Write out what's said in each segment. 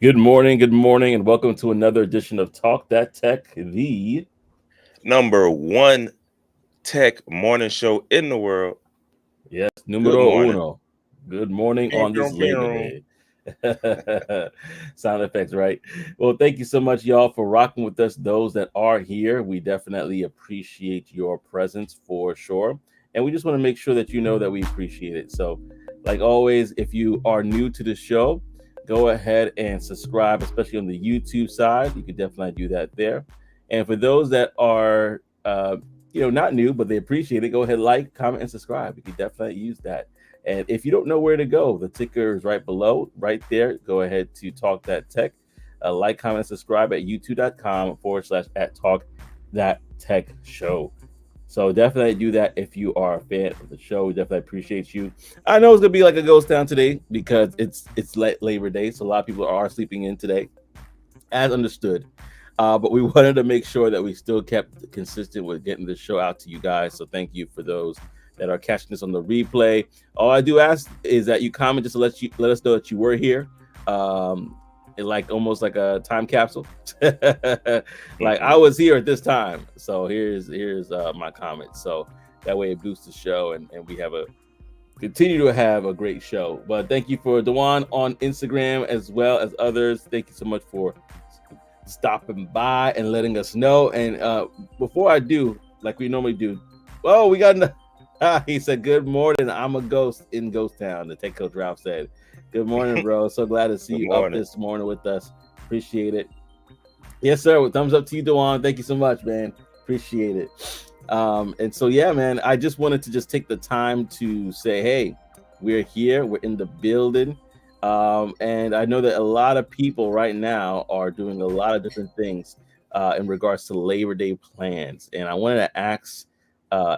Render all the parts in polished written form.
good morning, and welcome to another edition of Talk That Tech. The Number one tech morning show in the world. yes, Good numero morning. uno. Good morning Pew, on pew, this Labor pew. Day. Sound effects, right? Well, thank you so much, y'all, for rocking with us. Those that are here, we definitely appreciate your presence for sure, and we just want to make sure that you know that we appreciate it. So, like always, if you are new to the show, go ahead and subscribe, especially on the YouTube side. You can definitely do that there. And for those that are not new, but they appreciate it, go ahead, like, comment, and subscribe. You can definitely use that. And if you don't know where to go, the ticker is right below, right there. Go ahead to Talk That Tech. Like, comment, subscribe at youtube.com/ at Talk That Tech Show. So definitely do that if you are a fan of the show. We definitely appreciate you. I know it's gonna be like a ghost town today because it's Labor Day, so a lot of people are sleeping in today, as understood. But we wanted to make sure that we still kept consistent with getting the show out to you guys. So thank you for those that are catching this on the replay. All I do ask is that you comment just to let us know that you were here. Like almost like a time capsule. Like I was here at this time. So here's my comment. So that way it boosts the show and we have a continue to have a great show. But thank you for Dewan on Instagram as well as others. Thank you so much for stopping by and letting us know. And before I do, like we normally do, oh, we got. He said, "Good morning. I'm a ghost in Ghost Town." The tech coach Ralph said, "Good morning, bro. So glad to see Good you up morning. this morning with us. Appreciate it." Yes, sir. Well, thumbs up to you, Dewan. Thank you so much, man. Appreciate it. And so yeah, man, I just wanted to just take the time to say, hey, we're here, we're in the building. And I know that a lot of people right now are doing a lot of different things in regards to Labor Day plans. And I wanted to ask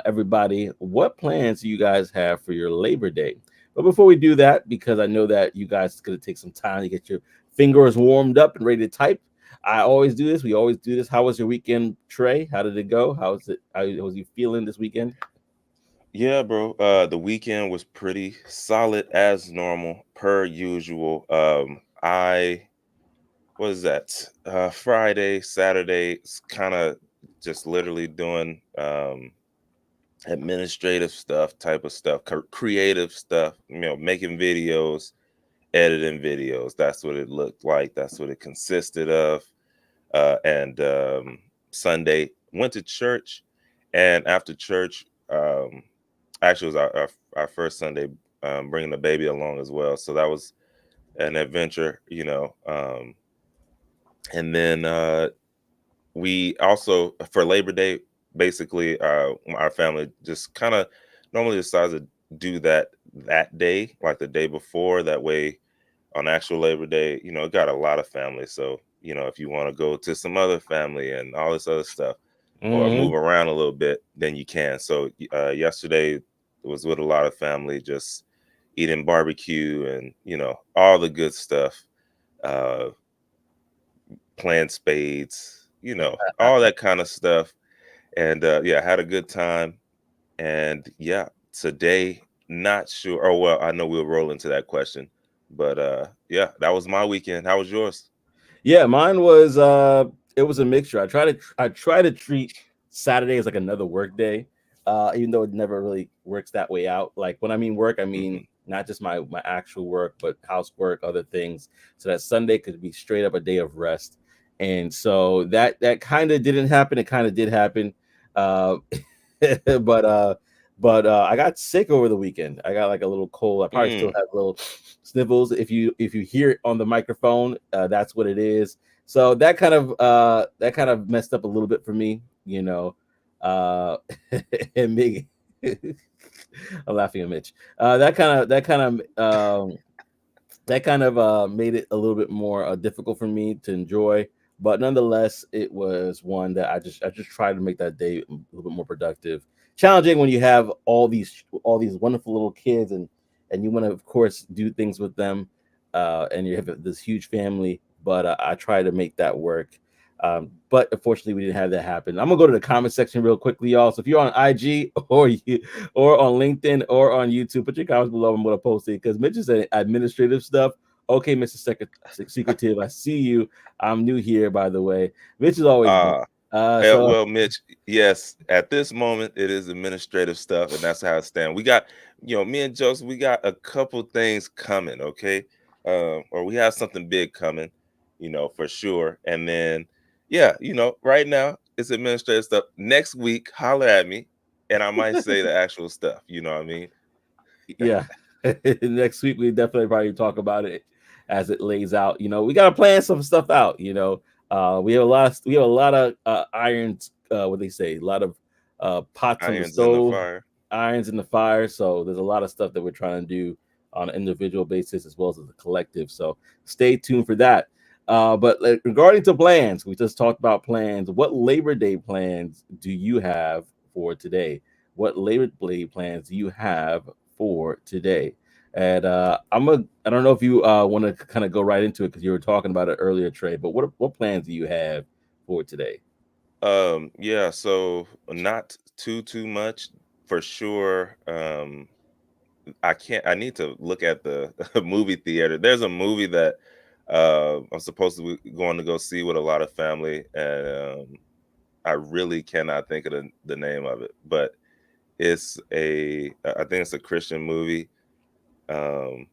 everybody, what plans do you guys have for your Labor Day? But before we do that, because I know that you guys are going to take some time to get your fingers warmed up and ready to type, I always do this. We always do this. How was your weekend, Trey? How did it go? How was it? How was you feeling this weekend? Yeah, bro. The weekend was pretty solid as normal, per usual. I was that Friday, Saturday, kind of just literally doing administrative stuff, type of stuff, creative stuff. Making videos, editing videos. That's what it looked like. That's what it consisted of. And Sunday went to church, and after church, actually it was our first Sunday, bringing the baby along as well. So that was an adventure. And then we also for Labor Day, basically, our family just kind of normally decides to do that day, like the day before. That way, on actual Labor Day, it got a lot of family. So, if you want to go to some other family and all this other stuff or Mm-hmm. move around a little bit, then you can. So, yesterday was with a lot of family, just eating barbecue and, all the good stuff, uh, playing spades, all that kind of stuff. And yeah, had a good time. And yeah, today, not sure. Oh, well, I know we'll roll into that question. But yeah, that was my weekend. How was yours? Yeah, mine was it was a mixture. I try to treat Saturday as like another work day, even though it never really works that way out. Like when I mean work, I mean Mhm. not just my actual work, but housework, other things, so that Sunday could be straight up a day of rest. And so that kind of didn't happen. It kind of did happen, uh, but I got sick over the weekend. I got like a little cold. I probably still Mm. have little sniffles. If you hear it on the microphone, that's what it is. So that kind of messed up a little bit for me, uh, and me. I'm laughing at Mitch. That kind of made it a little bit more difficult for me to enjoy. But nonetheless, it was one that I just tried to make that day a little bit more productive. Challenging when you have all these wonderful little kids and you want to of course do things with them, and you have this huge family. But I try to make that work. But unfortunately, we didn't have that happen. I'm gonna go to the comment section real quickly, y'all. So if you're on IG or on LinkedIn or on YouTube, put your comments below. I'm gonna post it because Mitch is saying administrative stuff. Okay, Mr. Secretive, I see you. I'm new here, by the way. Mitch is always been. Uh, So well, Mitch, yes, at this moment it is administrative stuff, and that's how it stands. We got, me and Joseph, we got a couple things coming, okay? Or we have something big coming, for sure. And then, yeah, right now it's administrative stuff. Next week, holler at me, and I might say the actual stuff. You know what I mean? yeah, next week we definitely probably talk about it as it lays out. We gotta plan some stuff out. We have a lot of irons. What they say, a lot of pots on the Irons in the stove, fire. irons in the fire. So there's a lot of stuff that we're trying to do on an individual basis as well as a collective. So stay tuned for that. But regarding to plans, we just talked about plans. What Labor Day plans do you have for today? What Labor Day plans do you have for today? And I don't know if you want to kind of go right into it because you were talking about it earlier, Trey. But what plans do you have for today? Yeah, so not too much for sure. I need to look at the movie theater. There's a movie that I'm supposed to be going to go see with a lot of family, and I really cannot think of the name of it, but I think it's a Christian movie. Um,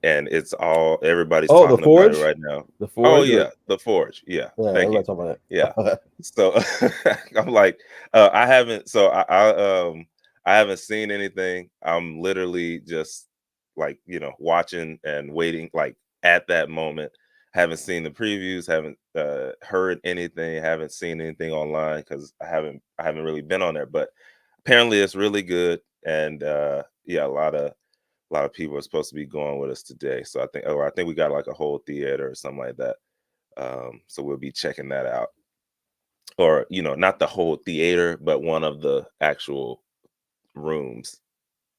and it's all everybody's Oh, the talking about it Forge, right now. the Oh Forge, or yeah, The Forge. Yeah, yeah, thank you. everybody talking Yeah. about it. So I'm like, I haven't. So I haven't seen anything. I'm literally just like watching and waiting, like at that moment. Haven't seen the previews. Haven't heard anything. Haven't seen anything online because I haven't really been on there. But apparently, it's really good. And yeah, a lot of people are supposed to be going with us today. So I think we got like a whole theater or something like that. So we'll be checking that out. Or, not the whole theater, but one of the actual rooms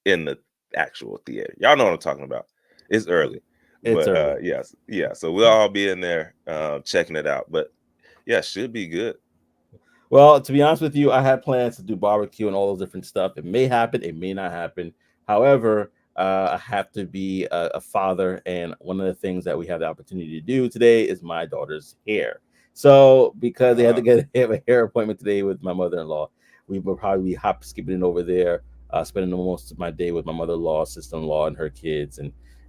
in the actual theater. Y'all know what I'm talking about. It's early. It's But early. yes, yeah. So we'll all be in there checking it out. But yeah, should be good. Well, to be honest with you, I had plans to do barbecue and all those different stuff. It may happen, it may not happen. However, I have to be a father, and one of the things that we have the opportunity to do today is my daughter's hair. So, because they had to Uh, have a hair appointment today with my mother-in-law, we will probably be hop skipping it over there, spending most of my day with my mother-in-law, sister-in-law, and her kids,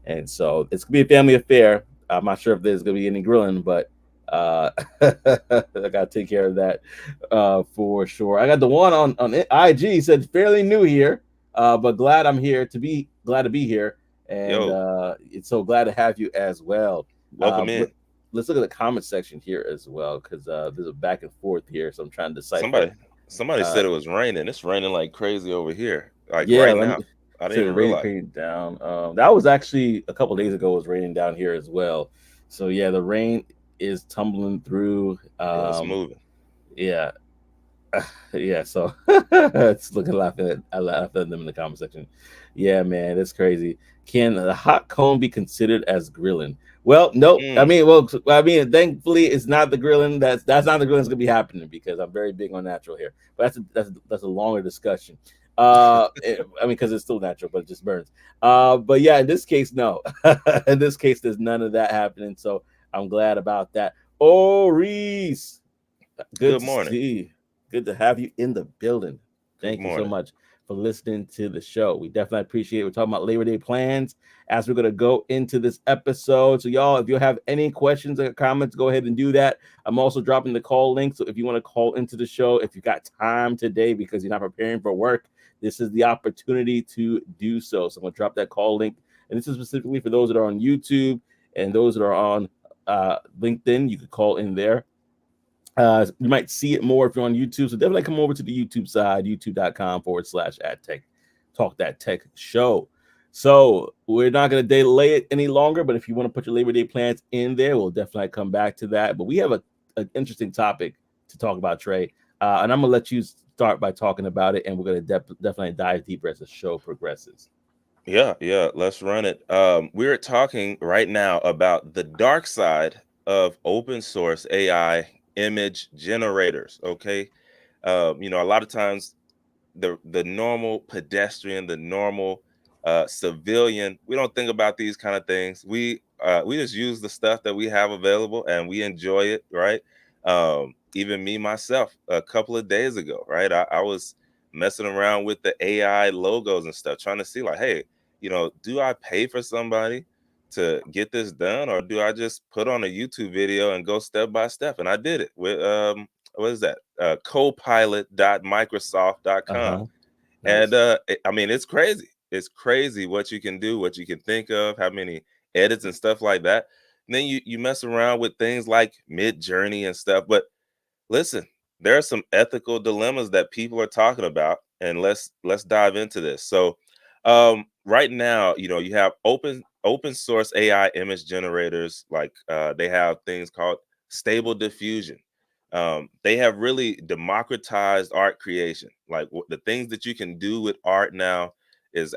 and so it's gonna be a family affair. I'm not sure if there's gonna be any grilling, but I gotta take care of that for sure. I got the one on IG said fairly new here, but glad to be here, and yo, it's so glad to have you as well. welcome Let, in. let's look at the comment section here as well because there's a back and forth here, so I'm trying to decipher. Somebody somebody Uh, said it was raining. It's raining like crazy over here. Like yeah, right let now. me. I didn't So the even rain realize. came down. That was actually a couple days ago. It was raining down here as well. So yeah, the rain is tumbling through. Yeah, it's moving. Yeah, yeah, so it's looking laughing at I laugh at them in the comment section. Yeah, man, it's crazy. Can the hot cone be considered as grilling? Well, nope. Mm, Thankfully, it's not the grilling. That's not the grilling that's gonna be happening because I'm very big on natural hair. But that's a longer discussion. Because it's still natural, but it just burns. But yeah, in this case, no. In this case, there's none of that happening. So I'm glad about that. Oh, Reese, good good to morning. see. Good to have you in the building. Good Thank you so morning. much for listening to the show. We definitely appreciate it. We're talking about Labor Day plans as we're going to go into this episode. So, y'all, if you have any questions or comments, go ahead and do that. I'm also dropping the call link. So, if you want to call into the show, if you got time today because you're not preparing for work, this is the opportunity to do so. So, I'm going to drop that call link. And this is specifically for those that are on YouTube and those that are on LinkedIn. You could call in there. You might see it more if you're on YouTube. So definitely come over to the YouTube side, youtube.com/at tech talk that tech show. So we're not going to delay it any longer, but if you want to put your Labor Day plans in there, we'll definitely come back to that. But we have an interesting topic to talk about, Trey. And I'm going to let you start by talking about it, and we're going to definitely dive deeper as the show progresses. Yeah, yeah, let's run it. We're talking right now about the dark side of open source AI image generators. Okay. A lot of times the normal pedestrian, the normal civilian. We don't think about these kind of things. We just use the stuff that we have available and we enjoy it, right? Even me myself, a couple of days ago, right? I was messing around with the AI logos and stuff, trying to see like, hey, do I pay for somebody to get this done, or do I just put on a YouTube video and go step by step? And I did it with what is that? Copilot.microsoft.com. Uh-huh. And Nice. I mean, it's crazy. It's crazy what you can do, what you can think of, how many edits and stuff like that. And then you mess around with things like Mid Journey and stuff. But listen, there are some ethical dilemmas that people are talking about, and let's dive into this. So, right now, you have open source AI image generators, like they have things called Stable Diffusion. They have really democratized art creation. Like the things that you can do with art now is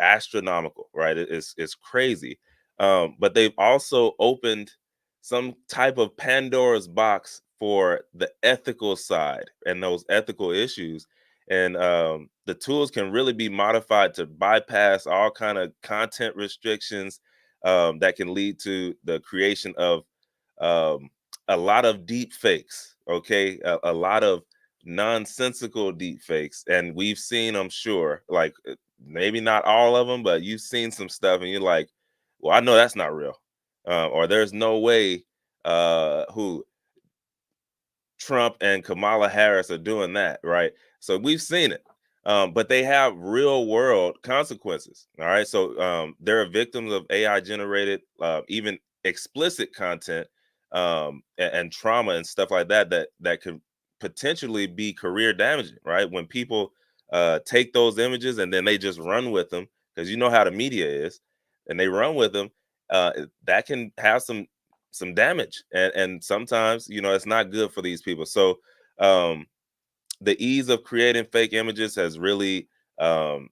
astronomical, right? It's crazy. But they've also opened some type of Pandora's box for the ethical side and those ethical issues. And the tools can really be modified to bypass all kind of content restrictions that can lead to the creation of um, a lot of deep fakes. Okay, a lot of nonsensical deep fakes, and we've seen, I'm sure, like maybe not all of them, but you've seen some stuff, and you're like, well, I know that's not real, or there's no way who Trump and Kamala Harris are doing that, right? So we've seen it, but they have real world consequences. All right, so there are victims of AI generated, even explicit content, and trauma and stuff like that that could potentially be career damaging, right? When people take those images and then they just run with them, because you know how the media is, and they run with them, that can have some damage, and sometimes it's not good for these people. So um the ease of creating fake images has really um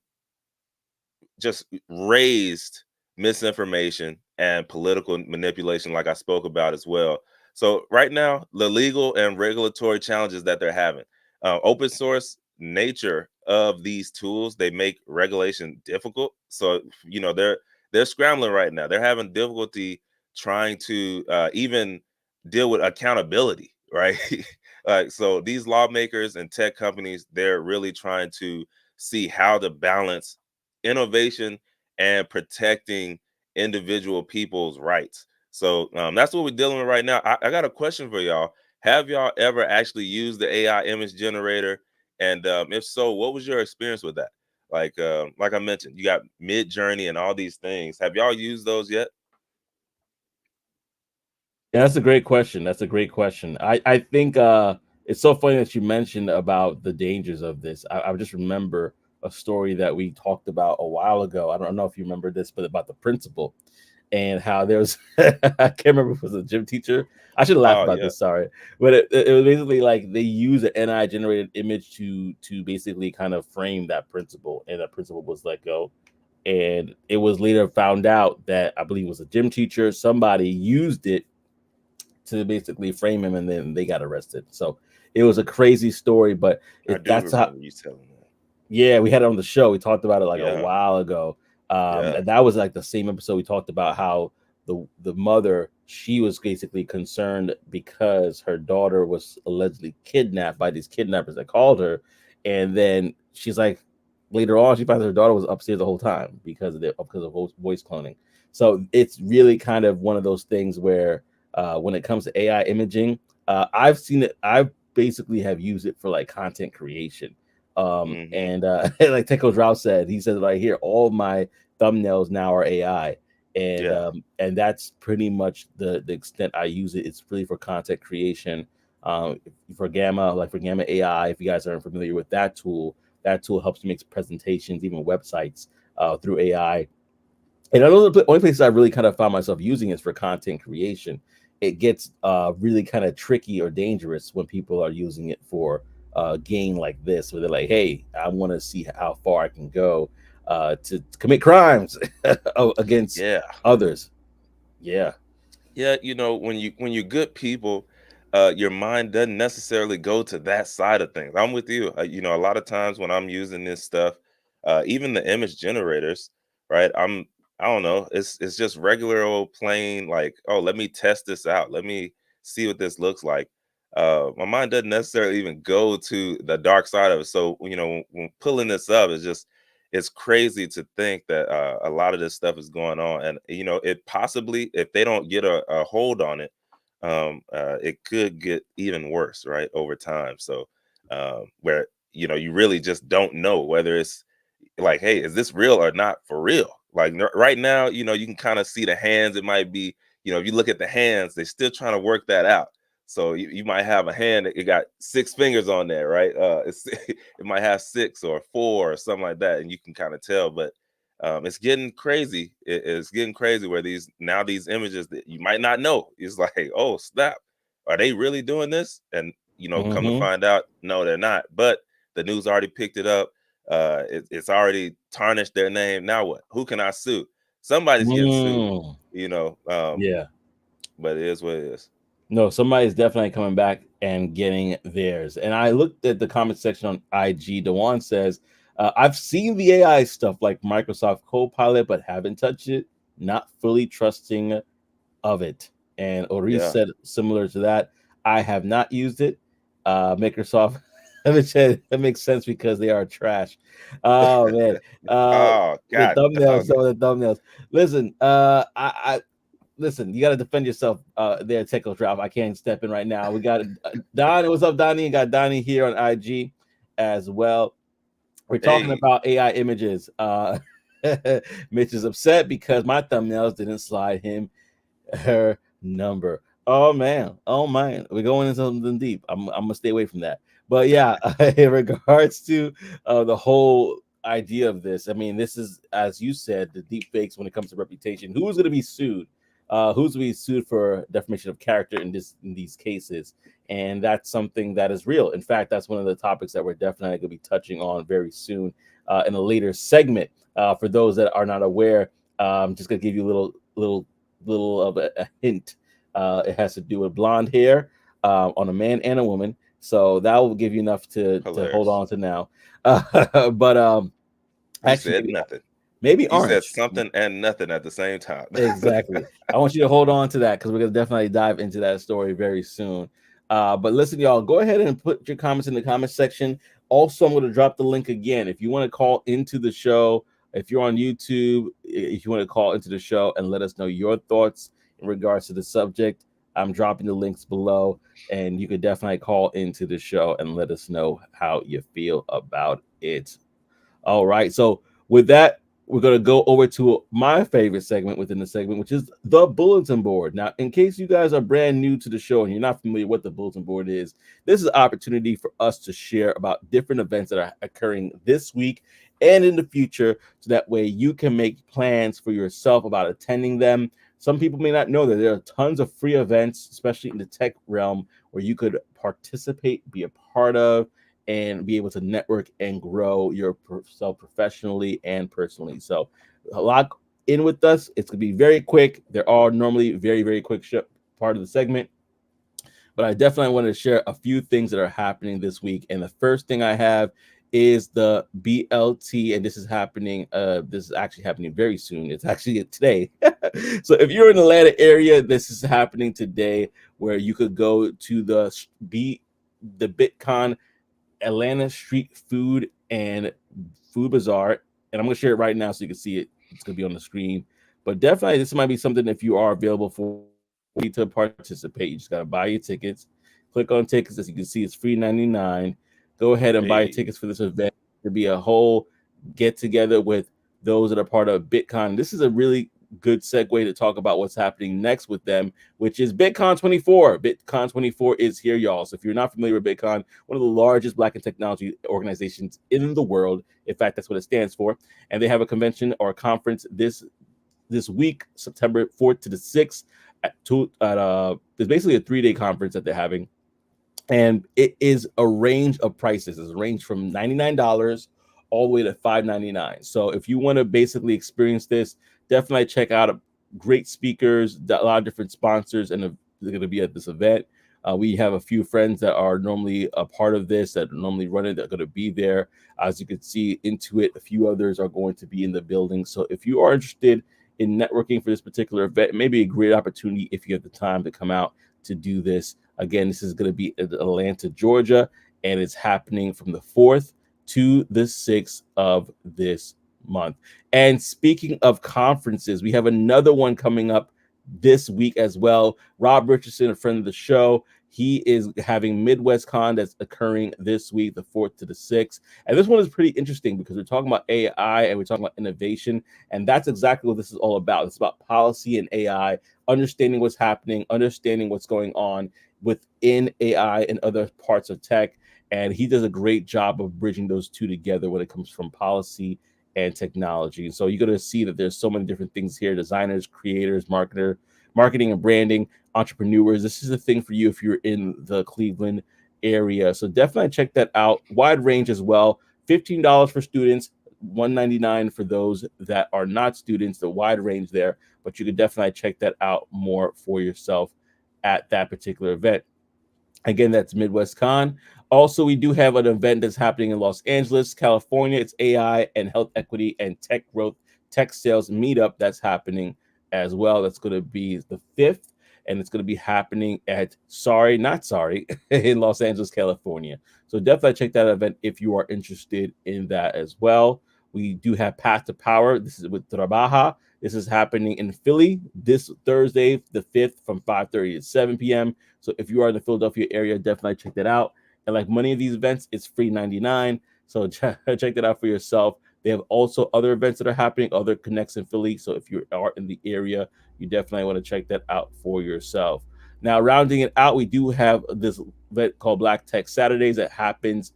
just raised misinformation and political manipulation, like I spoke about as well. So right now, the legal and regulatory challenges that they're having, open source nature of these tools, they make regulation difficult. So they're scrambling right now. They're having difficulty trying to even deal with accountability, right? So these lawmakers and tech companies, they're really trying to see how to balance innovation and protecting individual people's rights. So that's what we're dealing with right now. I got a question for y'all. Have y'all ever actually used the AI image generator? And if so, what was your experience with that? Like I mentioned, you got Mid Journey and all these things. Have y'all used those yet? Yeah, that's a great question. That's a great question. I think it's so funny that you mentioned about the dangers of this. I just remember a story that we talked about a while ago. I don't know if you remember this, but about the principal and how there was I can't remember if it was a gym teacher. I should laugh Oh about yeah, this, sorry. But it was basically like they use an NI generated image to basically kind of frame that principal, and that principal was let go. And it was later found out that I believe it was a gym teacher, somebody used it to basically frame him, and then they got arrested. So it was a crazy story, but I it do that's how. remember you telling that. Yeah, we had it on the show. We talked about it like a Yeah, while ago. yeah, And that was like the same episode we talked about how the mother, she was basically concerned because her daughter was allegedly kidnapped by these kidnappers that called her, and then she's like, later on she finds her daughter was upstairs the whole time because of voice cloning. So it's really kind of one of those things where when it comes to AI imaging, I've seen it. I basically have used it for like content creation, hmm, and like Techo Rouse said, he said right here, all my thumbnails now are AI, yeah, and that's pretty much the extent I use it. It's really for content creation. For Gamma, like for Gamma AI, if you guys aren't familiar with that tool helps you make presentations, even websites through AI. And another only places I really kind of found myself using is for content creation. It gets really kind of tricky or dangerous when people are using it for gain like this, where they're like, "Hey, I want to see how far I can go to commit crimes against yeah. others." Yeah, Yeah, when you're good people, your mind doesn't necessarily go to that side of things. I'm with you. A lot of times when I'm using this stuff, even the image generators, right? I don't know. It's just regular old plain like, oh, let me test this out. Let me see what this looks like. My mind doesn't necessarily even go to the dark side of it. So when pulling this up, it's crazy to think that a lot of this stuff is going on, and it possibly, if they don't get a hold on it, it could get even worse, right, over time. So where you really just don't know whether it's like, hey, is this real or not for real? Like right now, you can kind of see the hands. It might be, if you look at the hands, they're still trying to work that out. So you might have a hand that it got 6 fingers on there, right? It might have 6 or 4 or something like that, and you can kind of tell. But it's getting crazy. It's getting crazy where these images that you might not know, it's like, oh snap, are they really doing this? And come to Mm-hmm. find out, no, they're not. But the news already picked it up. It's already tarnished their name. Now what? Who can I sue? Somebody's getting sued, Mm. you know. Um, Yeah. but it is what it is. No, somebody's definitely coming back and getting theirs. And I looked at the comment section on IG. Dewan says, I've seen the AI stuff like Microsoft Copilot, but haven't touched it. Not fully trusting of it. And Oris Yeah. said similar to that. I have not used it. Microsoft, that makes sense because they are trash. Oh man, uh, Oh the God. thumbnails, Oh, some of the thumbnails. Listen, I listen. You got to defend yourself. There, Tickle Drop. I can't step in right now. We got Don. What's up, Donnie? You got Donnie here on IG as well. We're talking hey. about AI images. Mitch is upset because my thumbnails didn't slide him her number. Oh man, oh man, we're going into something deep. I'm gonna stay away from that. But yeah, in regards to the whole idea of this, I mean, this is, as you said, the deep fakes when it comes to reputation. Who's going to be sued? Who's going to be sued for defamation of character in these cases? And that's something that is real. In fact, that's one of the topics that we're definitely going to be touching on very soon in a later segment. For those that are not aware, I'm just going to give you a little of a hint. It has to do with blonde hair on a man and a woman. So that will give you enough to hold Hilarious. on to now. But You actually, said nothing. maybe You said orange. something and nothing at the same time. Exactly. I want you to hold on to that because we're gonna definitely dive into that story very soon. But listen, y'all, go ahead and put your comments in the comment section. Also, I'm going to drop the link again. If you want to call into the show, if you're on YouTube, if you want to call into the show and let us know your thoughts in regards to the subject, I'm dropping the links below, and you could definitely call into the show and let us know how you feel about it. All right. So with that, we're going to go over to my favorite segment within the segment, which is the bulletin board. Now, in case you guys are brand new to the show and you're not familiar with what the bulletin board is, this is an opportunity for us to share about different events that are occurring this week and in the future, so that way you can make plans for yourself about attending them. Some people may not know that there are tons of free events, especially in the tech realm, where you could participate, be a part of, and be able to network and grow yourself professionally and personally. So, lock in with us. It's going to be very quick. There are normally very, very quick part of the segment, but I definitely want to share a few things that are happening this week. And the first thing I have is the BLT, and this is happening. This is actually happening very soon. It's actually today. So if you're in the Atlanta area, this is happening today, where you could go to the BitCon Atlanta Street Food and Food Bazaar, and I'm gonna share it right now so you can see it. It's gonna be on the screen. But definitely, this might be something if you are available for you to participate. You just gotta buy your tickets. Click on tickets, as you can see, it's free 99. Go ahead and buy Hey. tickets for this event. To be a whole get together with those that are part of BitCon. This is a really good segue to talk about what's happening next with them, which is BitCon 24. BitCon 24 is here, y'all. So if you're not familiar with BitCon, one of the largest Black and technology organizations in the world. In fact, that's what it stands for. And they have a convention or a conference this week, September 4th to the 6th there's basically a 3-day conference that they're having, and it is a range of prices. It's a range from $99 all the way to $599. So if you want to basically experience this, definitely check out great speakers, a lot of different sponsors, and they're going to be at this event. We have a few friends that are normally a part of this, that normally run it, that are going to be there. As you can see, Intuit, a few others are going to be in the building. So if you are interested in networking for this particular event, maybe a great opportunity if you have the time to come out to do this. Again, this is going to be in Atlanta, Georgia, and it's happening from the 4th to the 6th of this month. And speaking of conferences, we have another one coming up this week as well. Rob Richardson, a friend of the show, he is having Midwest Con that's occurring this week, the 4th to the 6th. And this one is pretty interesting because we're talking about AI and we're talking about innovation. And that's exactly what this is all about. It's about policy and AI, understanding what's happening, understanding what's going on within AI and other parts of tech. And he does a great job of bridging those two together when it comes from policy and technology. And so you're going to see that there's so many different things here: designers, creators, marketing and branding, entrepreneurs. This is a thing for you if you're in the Cleveland area. So definitely check that out. Wide range as well. $15 for students, $199 for those that are not students. The wide range there, but you could definitely check that out more for yourself at that particular event. Again, that's Midwest Con. Also, we do have an event that's happening in Los Angeles, California. It's AI and Health Equity and Tech Growth Tech Sales Meetup that's happening as well. That's going to be the 5th, and it's going to be happening at Sorry Not Sorry in Los Angeles, California. So definitely check that event if you are interested in that as well. We do have Path to Power. This is with Trabaja. This is happening in Philly this Thursday, the 5th, from 5:30 to 7 p.m. So if you are in the Philadelphia area, definitely check that out. And like many of these events, it's free 99. So check that out for yourself. They have also other events that are happening, other connects in Philly. So if you are in the area, you definitely want to check that out for yourself. Now, rounding it out, we do have this event called Black Tech Saturdays that happens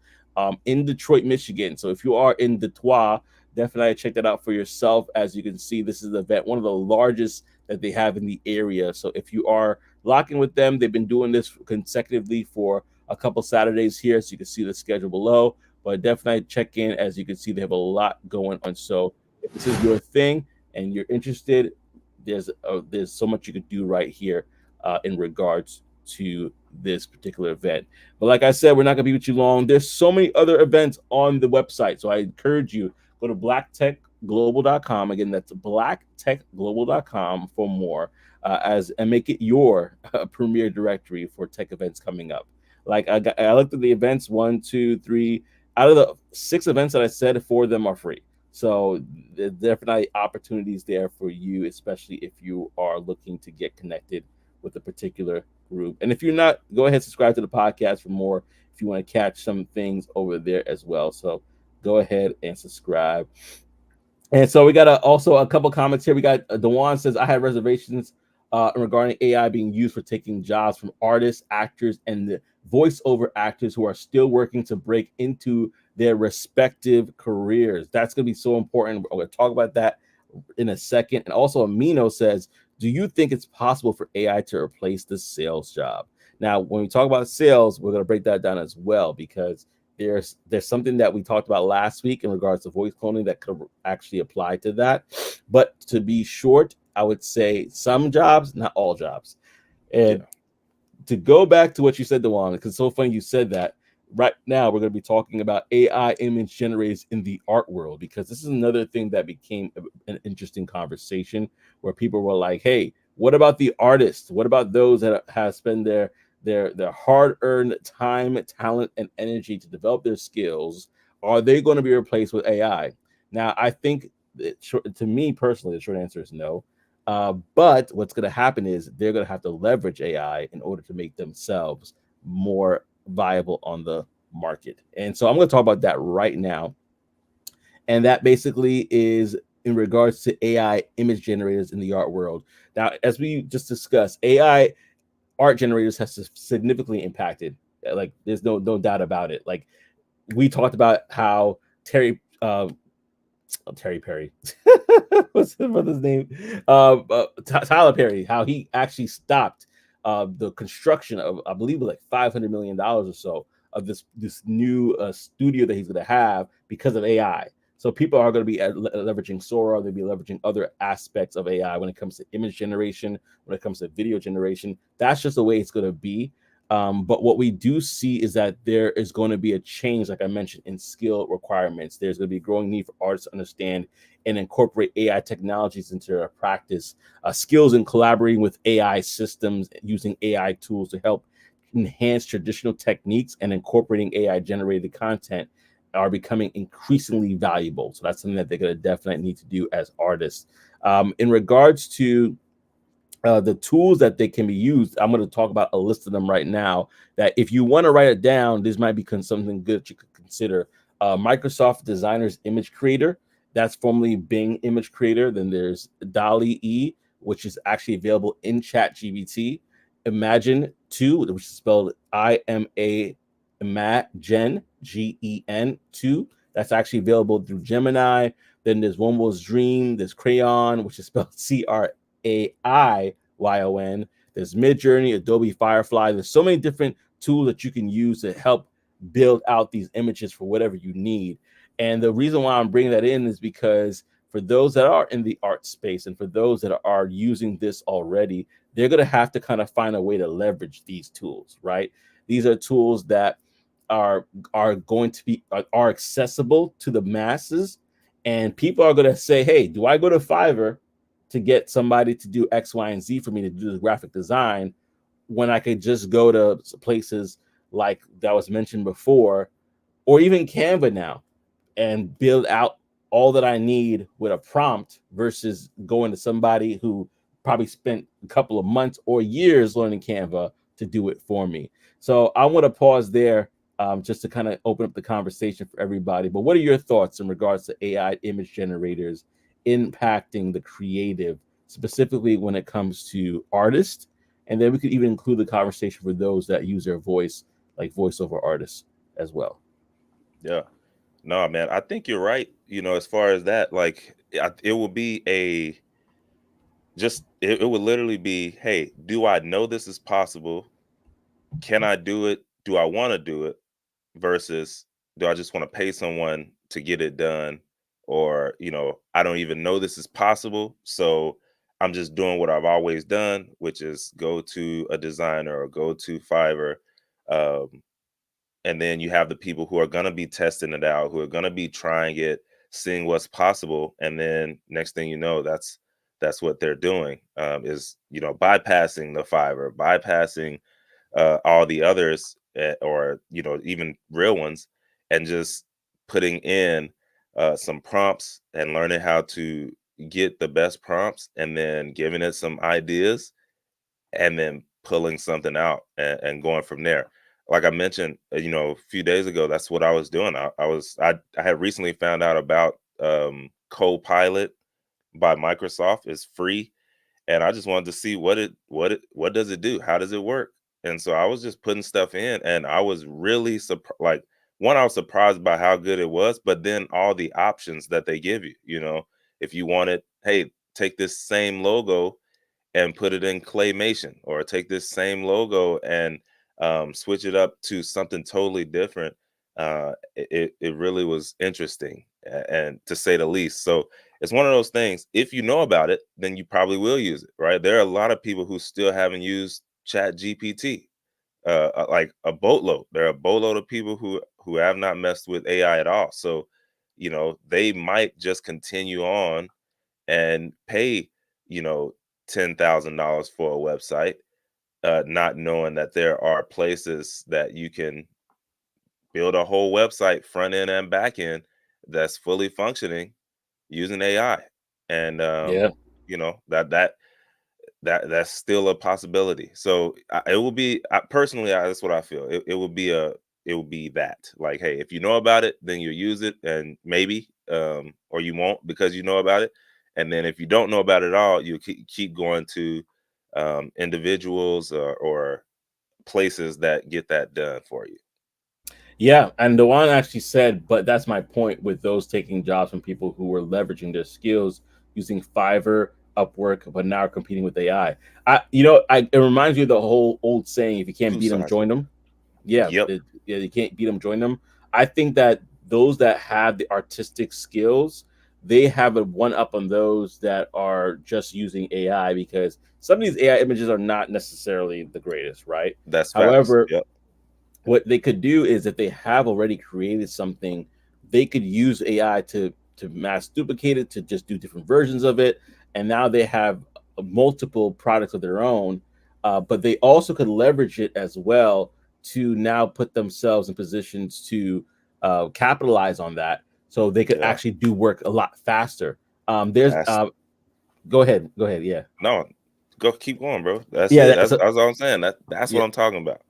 in Detroit, Michigan. So if you are in Detroit, definitely check that out for yourself. As you can see, this is the event, one of the largest that they have in the area. So if you are locking with them, they've been doing this consecutively for a couple Saturdays here. So you can see the schedule below, but definitely check in. As you can see, they have a lot going on. So if this is your thing and you're interested, there's so much you could do right here in regards to this particular event. But like I said, we're not going to be with you long. There's so many other events on the website. So I encourage you, go to blacktechglobal.com. Again, that's blacktechglobal.com for more, and make it your premier directory for tech events coming up. Like I looked at the events, 1, 2, 3. Out of the 6 events that I said, 4 of them are free. So there's definitely opportunities there for you, especially if you are looking to get connected with a particular group. And if you're not, go ahead and subscribe to the podcast for more if you want to catch some things over there as well. So go ahead and subscribe. And so we got also a couple comments here. We got Dewan says, I had reservations regarding AI being used for taking jobs from artists, actors, and the voiceover actors who are still working to break into their respective careers. That's going to be so important. We're going to talk about that in a second. And also Amino says, do you think it's possible for AI to replace the sales job? Now, when we talk about sales, we're going to break that down as well, because there's something that we talked about last week in regards to voice cloning that could actually apply to that. But to be short, I would say some jobs, not all jobs. And to go back to what you said, Dewan, because it's so funny you said that. Right now, we're going to be talking about AI image generators in the art world, because this is another thing that became an interesting conversation where people were like, hey, what about the artists? What about those that have spent their hard-earned time, talent, and energy to develop their skills? Are they going to be replaced with AI? Now, I think to me personally, the short answer is no. But what's going to happen is they're going to have to leverage AI in order to make themselves more viable on the market. And so I'm going to talk about that right now. And that basically is in regards to AI image generators in the art world. Now, as we just discussed, AI art generators has significantly impacted. Like, there's no doubt about it. Like, we talked about how Terry Perry, what's his brother's name? Tyler Perry, how he actually stopped the construction of, I believe, like $500 million or so of this new studio that he's going to have because of AI. So people are going to be leveraging Sora. They'll be leveraging other aspects of AI when it comes to image generation, when it comes to video generation. That's just the way it's going to be. But what we do see is that there is going to be a change, like I mentioned, in skill requirements. There's going to be a growing need for artists to understand and incorporate AI technologies into their practice. Skills in collaborating with AI systems, using AI tools to help enhance traditional techniques and incorporating AI generated content are becoming increasingly valuable. So that's something that they're going to definitely need to do as artists. In regards to the tools that they can be used, I'm going to talk about a list of them right now. That if you want to write it down, this might be something good that you could consider. Microsoft Designer's Image Creator, that's formerly Bing Image Creator. Then there's Dali E, which is actually available in Chat GBT. Imagine 2, which is spelled Imagine, Gen 2. That's actually available through Gemini. Then there's One Was Dream. There's Crayon, which is spelled CRAIYON. There's Midjourney, Adobe Firefly. There's so many different tools that you can use to help build out these images for whatever you need. And the reason why I'm bringing that in is because for those that are in the art space and for those that are using this already, they're going to have to kind of find a way to leverage these tools, right? These are tools that are going to be are accessible to the masses, and people are going to say, hey, do I go to Fiverr to get somebody to do X, Y, and Z for me to do the graphic design when I could just go to places like that was mentioned before, or even Canva now, and build out all that I need with a prompt versus going to somebody who probably spent a couple of months or years learning Canva to do it for me. So I want to pause there, just to kind of open up the conversation for everybody. But what are your thoughts in regards to AI image generators impacting the creative, specifically when it comes to artists? And then we could even include the conversation for those that use their voice, like voiceover artists as well. Yeah. No, man, I think you're right. As far as that, like, it will be it would literally be, hey, do I know this is possible? Can I do it? Do I want to do it? Versus, do I just want to pay someone to get it done? Or, I don't even know this is possible. So I'm just doing what I've always done, which is go to a designer or go to Fiverr. Um, and then you have the people who are going to be testing it out, who are going to be trying it, seeing what's possible, and then next thing you know, that's what they're doing, is bypassing the Fiverr, bypassing all the others, or even real ones, and just putting in some prompts and learning how to get the best prompts, and then giving it some ideas, and then pulling something out, and going from there. Like I mentioned, a few days ago, that's what I was doing. I had recently found out about Copilot by Microsoft. It's free, and I just wanted to see what does it do? How does it work? And so I was just putting stuff in, and I was really surprised. Like, one, I was surprised by how good it was, but then all the options that they give you. If you wanted, hey, take this same logo and put it in claymation, or take this same logo and switch it up to something totally different. It really was interesting, and to say the least. So it's one of those things. If you know about it, then you probably will use it, right? There are a lot of people who still haven't used Chat GPT, like a boatload. There are a boatload of people who have not messed with AI at all. So they might just continue on and pay, you know, $10,000 for a website, not knowing that there are places that you can build a whole website, front end and back end, that's fully functioning using AI. And Yeah. that's still a possibility. So it will be, personally, that's what I feel. It will be that, like, hey, if you know about it, then you use it, and maybe, or you won't because you know about it. And then if you don't know about it at all, you keep going to individuals, or places that get that done for you. Yeah, and the one actually said, but that's my point with those taking jobs from people who were leveraging their skills using Fiverr, Upwork, but now are competing with AI. It reminds me of the whole old saying: if you can't Two beat them, sides of join it. them. Yeah, Yep. yeah, you can't beat them, join them. I think that those that have the artistic skills, they have a one up on those that are just using AI, because some of these AI images are not necessarily the greatest, right? That's facts. However, Yep. what they could do is, if they have already created something, they could use AI to mass duplicate it, to just do different versions of it, and now they have multiple products of their own. But they also could leverage it as well to now put themselves in positions to capitalize on that, so they could Yeah. actually do work a lot faster. There's That's go ahead, yeah. no. Go keep going, bro. That's Yeah, it. that's That's all I'm saying. That's yeah. what I'm talking about.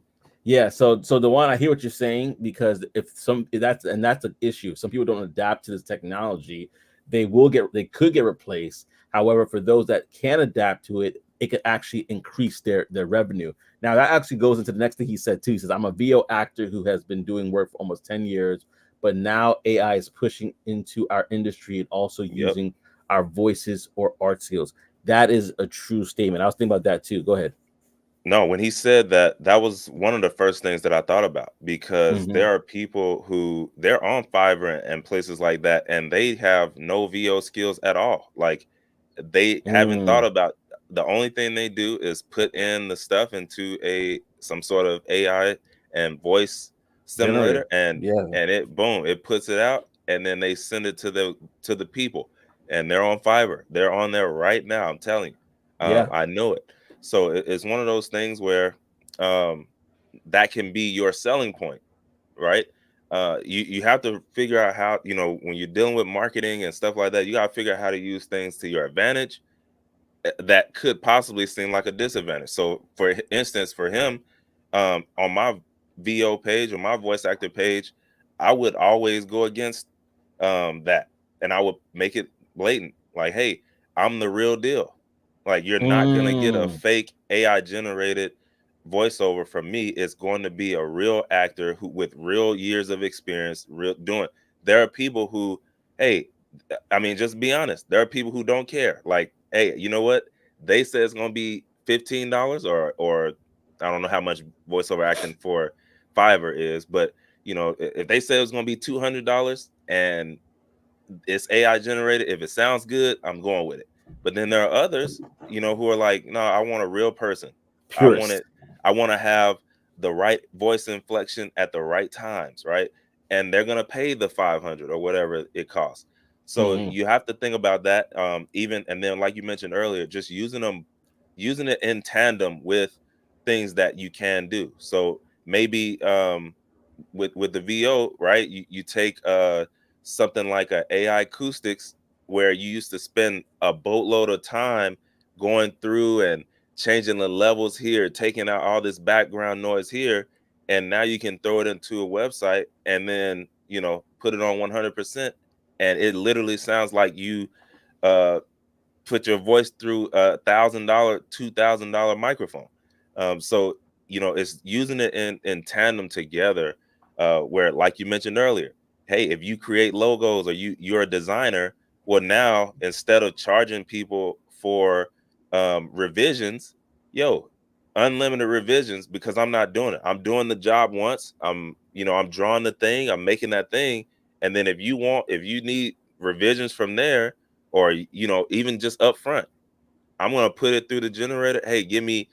Yeah, so the one, I hear what you're saying, because if that's an issue. Some people don't adapt to this technology, they could get replaced. However, for those that can adapt to it, it could actually increase their revenue. Now that actually goes into the next thing he said too. He says, I'm a VO actor who has been doing work for almost 10 years, but now AI is pushing into our industry and also Yep. using our voices or art skills. That is a true statement. I was thinking about that too. Go ahead. No, when he said that, that was one of the first things that I thought about, because Hmm. there are people who they're on Fiverr and places like that, and they have no VO skills at all. Like they haven't thought Mm, about, the only thing they do is put in the stuff into a some sort of AI and voice generator. simulator, and Yeah. it boom, it puts it out, and then they send it to the people, and they're on Fiverr. They're on there right now. I'm telling you, Yeah. I know it. So it's one of those things where um, that can be your selling point, right? You have to figure out how, when you're dealing with marketing and stuff like that, you got to figure out how to use things to your advantage that could possibly seem like a disadvantage. So, for instance, for him, on my VO page or my voice actor page, I would always go against that, and I would make it blatant, like, "Hey, I'm the real deal. Like, you're not gonna get a Mm, fake AI generated voiceover from me. It's going to be a real actor who with real years of experience, real doing." There are people who, hey, I mean, just be honest. There are people who don't care. Like, hey, you know what? They say it's gonna be $15, or I don't know how much voiceover acting for Fiverr is, but if they say it's gonna be $200 and it's AI generated, if it sounds good, I'm going with it. But then there are others, who are like, no, I want a real person. I want purist. it. I want to have the right voice inflection at the right times, right? And they're gonna pay the 500 or whatever it costs. So Hmm. you have to think about that. Even and then, like you mentioned earlier, just using it in tandem with things that you can do. So maybe with the VO, right? You take something like a AI acoustics, where you used to spend a boatload of time going through and changing the levels here, taking out all this background noise here, and now you can throw it into a website and then put it on 100%, and it literally sounds like you uh put your voice through $1,000, $2,000 microphone. So it's using it in tandem together, where, like you mentioned earlier, hey, if you create logos or you're a designer, well, now instead of charging people for revisions, yo, unlimited revisions, because I'm not doing it. I'm doing the job once. I'm drawing the thing. I'm making that thing, and then if you need revisions from there, or even just up front, I'm gonna put it through the generator. Hey, give me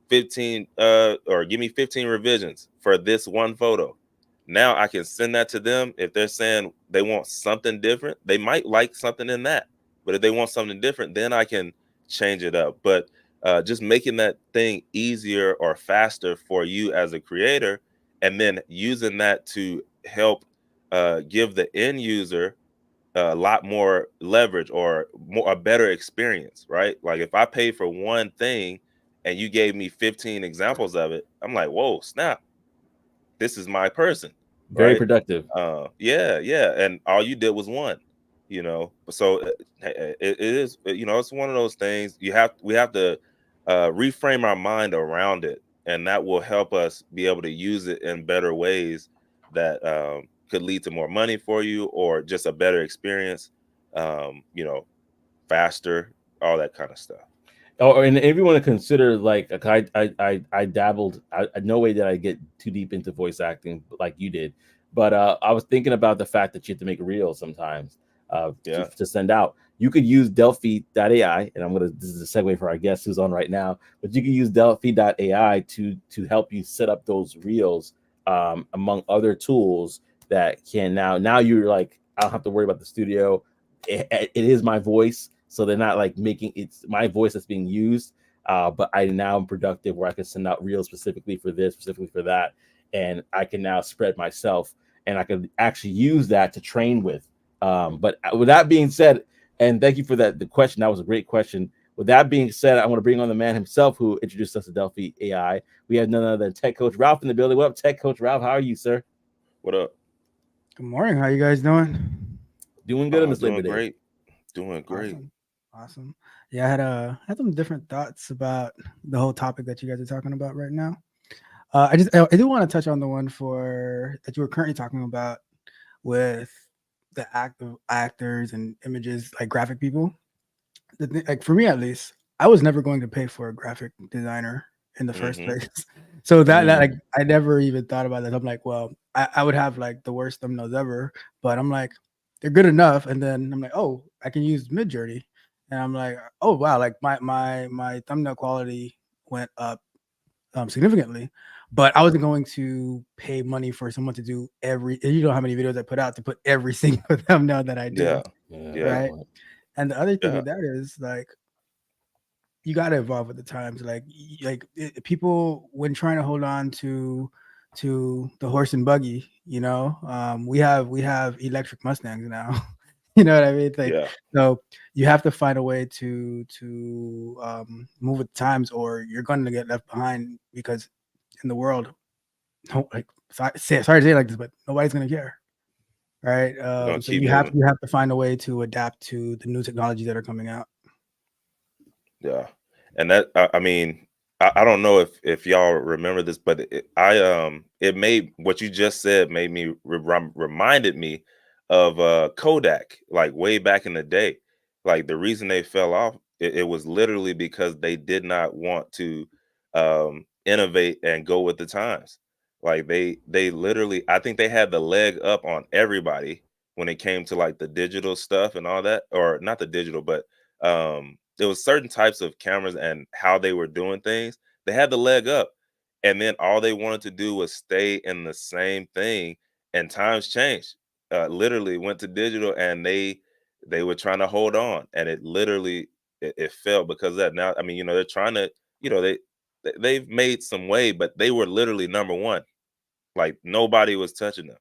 15 or give me 15 revisions for this one photo. Now I can send that to them. If they're saying they want something different, they might like something in that, but if they want something different, then I can change it up. But just making that thing easier or faster for you as a creator, and then using that to help give the end user a lot more leverage, or a better experience, right? Like if I pay for one thing and you gave me 15 examples of it, I'm like, whoa, snap, this is my person, Very right? productive. Yeah, yeah, and all you did was one, So it is, it's one of those things. We have to reframe our mind around it, and that will help us be able to use it in better ways that could lead to more money for you, or just a better experience, faster, all that kind of stuff. Oh, and if you want to consider, like I dabbled. No way did I get too deep into voice acting like you did, but I was thinking about the fact that you have to make reels sometimes. Yeah. to send out. You could use Delphi.ai, and this is a segue for our guest who's on right now, but you can use Delphi.ai to help you set up those reels, among other tools that can now you're like, I don't have to worry about the studio. It is my voice, so they're not like making it's my voice that's being used. But I now am productive where I can send out reels specifically for this, specifically for that, and I can now spread myself, and I can actually use that to train with. But with that being said, and thank you for the question. That was a great question. With that being said, I want to bring on the man himself who introduced us to Delphi AI. We have none other than Tech Coach Ralph in the building. What up, Tech Coach Ralph? How are you, sir? What up? Good morning. How you guys doing? Doing good on this Labor Doing Day. great. Doing great. Awesome. Awesome. Yeah, I had some different thoughts about the whole topic that you guys are talking about right now. I do want to touch on the one for that you were currently talking about with the actors and images, like graphic people. Like for me at least, I was never going to pay for a graphic designer in the first Mm-hmm. place. So that like Mm. I never even thought about that. I'm like, well, I would have like the worst thumbnails ever, but I'm like, they're good enough. And then I'm like, oh, I can use Mid Journey, and I'm like, oh wow, like my thumbnail quality went up significantly. But I wasn't going to pay money for someone to do every. You know how many videos I put out to put every single thumbnail that I do, Yeah. Yeah, Yeah. good right? point. And the other thing Yeah. with that is like you got to evolve with the times. People when trying to hold on to the horse and buggy, we have electric Mustangs now. You know what I mean? Like, Yeah. so you have to find a way move with the times, or you're going to get left behind because in the world, like sorry to say it like this, but nobody's going to care, right? We're gonna So keep you have moving. you have to find a way to adapt to the new technologies that are coming out. Yeah. And that I mean, I don't know if y'all remember this, but it made what you just said made me reminded me of Kodak, like way back in the day. Like the reason they fell off, it was literally because they did not want to innovate and go with the times. Like they literally, I think they had the leg up on everybody when it came to like the digital stuff and all that, or not the digital, but there was certain types of cameras and how they were doing things. They had the leg up, and then all they wanted to do was stay in the same thing. And times changed. Literally went to digital, and they were trying to hold on, and it literally it fell because of that. Now, I mean, they're trying to, they've made some way, but they were literally number one. Like nobody was touching them.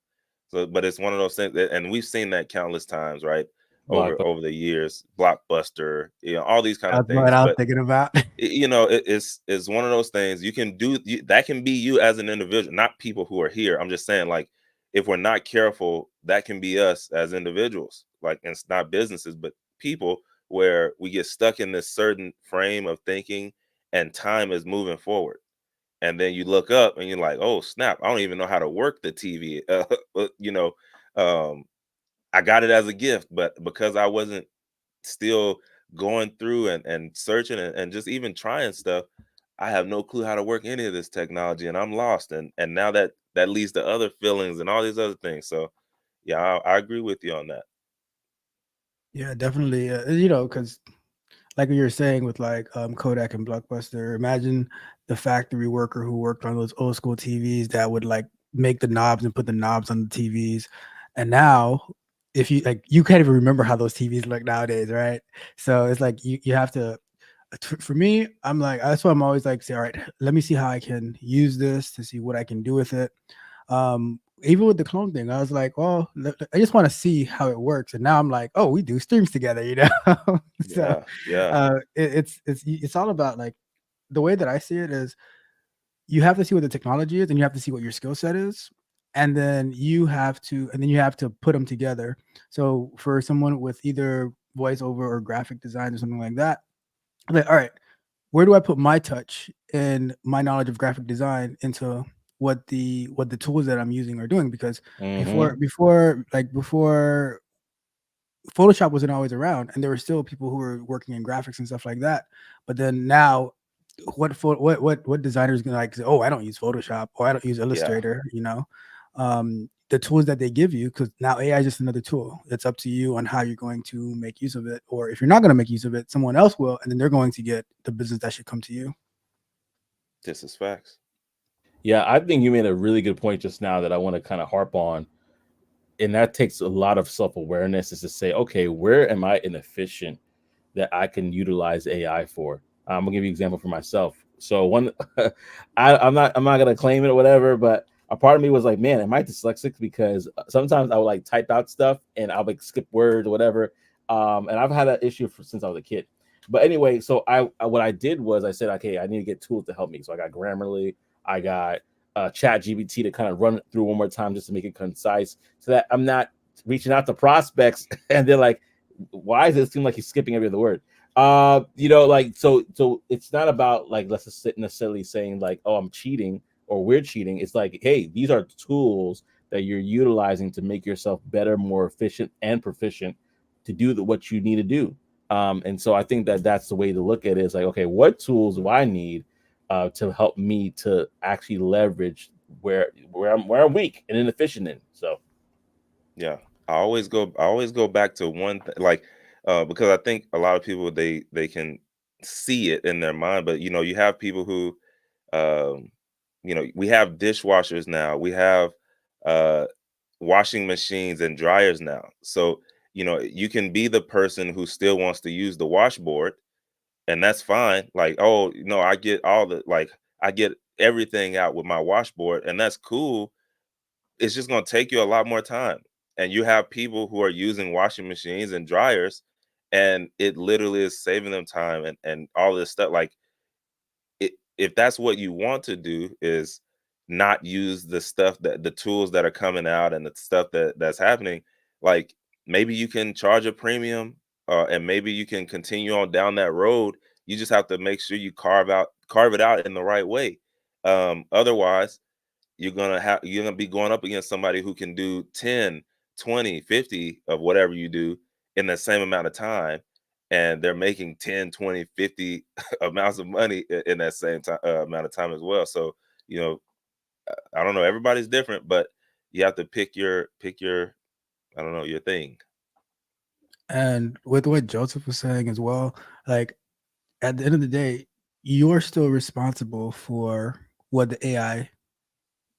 So, but it's one of those things, and we've seen that countless times, right? Block. Over the years, Blockbuster, all these kind of That's what things. I was But thinking about. it's one of those things you can do. That can be you as an individual, not people who are here. I'm just saying, like, if we're not careful, that can be us as individuals. Like, and it's not businesses, but people, where we get stuck in this certain frame of thinking, and time is moving forward, and then you look up and you're like, oh snap, I don't even know how to work the TV. But, um, I got it as a gift, but because I wasn't still going through and searching and just even trying stuff, I have no clue how to work any of this technology, and I'm lost. And now that leads to other feelings and all these other things. So yeah, I agree with you on that. Yeah, definitely. Because like you were saying with like Kodak and Blockbuster, imagine the factory worker who worked on those old school TVs that would like make the knobs and put the knobs on the TVs. And now, if you like, you can't even remember how those TVs look nowadays, right? So it's like you have to. For me, I'm like that's why I'm always like, say, all right, let me see how I can use this to see what I can do with it. Even with the clone thing, I was like, well, I just want to see how it works. And now I'm like, oh, we do streams together, So Yeah, yeah, it's all about like the way that I see it is you have to see what the technology is and you have to see what your skill set is. And then you have to put them together. So for someone with either voiceover or graphic design or something like that, I'm like, all right, where do I put my touch and my knowledge of graphic design into what the tools that I'm using are doing? Because Mm-hmm. before Photoshop wasn't always around, and there were still people who were working in graphics and stuff like that. But then now, what designers gonna like say, oh, I don't use Photoshop or I don't use yeah, Illustrator, the tools that they give you, because now AI is just another tool. It's up to you on how you're going to make use of it. Or if you're not going to make use of it, someone else will, and then they're going to get the business that should come to you. This is facts. Yeah, I think you made a really good point just now that I want to kind of harp on, and that takes a lot of self-awareness, is to say, okay, where am I inefficient that I can utilize AI for? I'm gonna give you an example for myself. So one, I'm not gonna claim it or whatever, but a part of me was like, man, am I dyslexic? Because sometimes I would like type out stuff and I'll like skip words or whatever. And I've had that issue since I was a kid. But anyway, so what I did was I said, okay, I need to get tools to help me. So I got Grammarly, I got Chat GBT to kind of run it through one more time just to make it concise, so that I'm not reaching out to prospects and they're like, why does it seem like he's skipping every other word? Like, so it's not about like, let's just sit necessarily saying like, oh, I'm cheating or we're cheating. It's like, hey, these are tools that you're utilizing to make yourself better, more efficient and proficient to do what you need to do. And so I think that that's the way to look at it. Is like, okay, what tools do I need to help me to actually leverage where I'm weak and inefficient in? So Yeah, I always go back to one like, because I think a lot of people, they can see it in their mind, but you have people who, um, we have dishwashers now, we have uh, washing machines and dryers now. So you can be the person who still wants to use the washboard, and that's fine. Like, oh, I get all the like, I get everything out with my washboard, and that's cool. It's just going to take you a lot more time. And you have people who are using washing machines and dryers, and it literally is saving them time and all this stuff. Like, if that's what you want to do, is not use the tools that are coming out and the stuff that's happening, like, maybe you can charge a premium, and maybe you can continue on down that road. You just have to make sure you carve it out in the right way. Otherwise, you're gonna be going up against somebody who can do 10, 20, 50 of whatever you do in the same amount of time, and they're making 10, 20, 50 amounts of money in that same time, amount of time as well. So you know I don't know, everybody's different, but you have to pick your I don't know, your thing. And with what Joseph was saying as well, like at the end of the day, you're still responsible for what the AI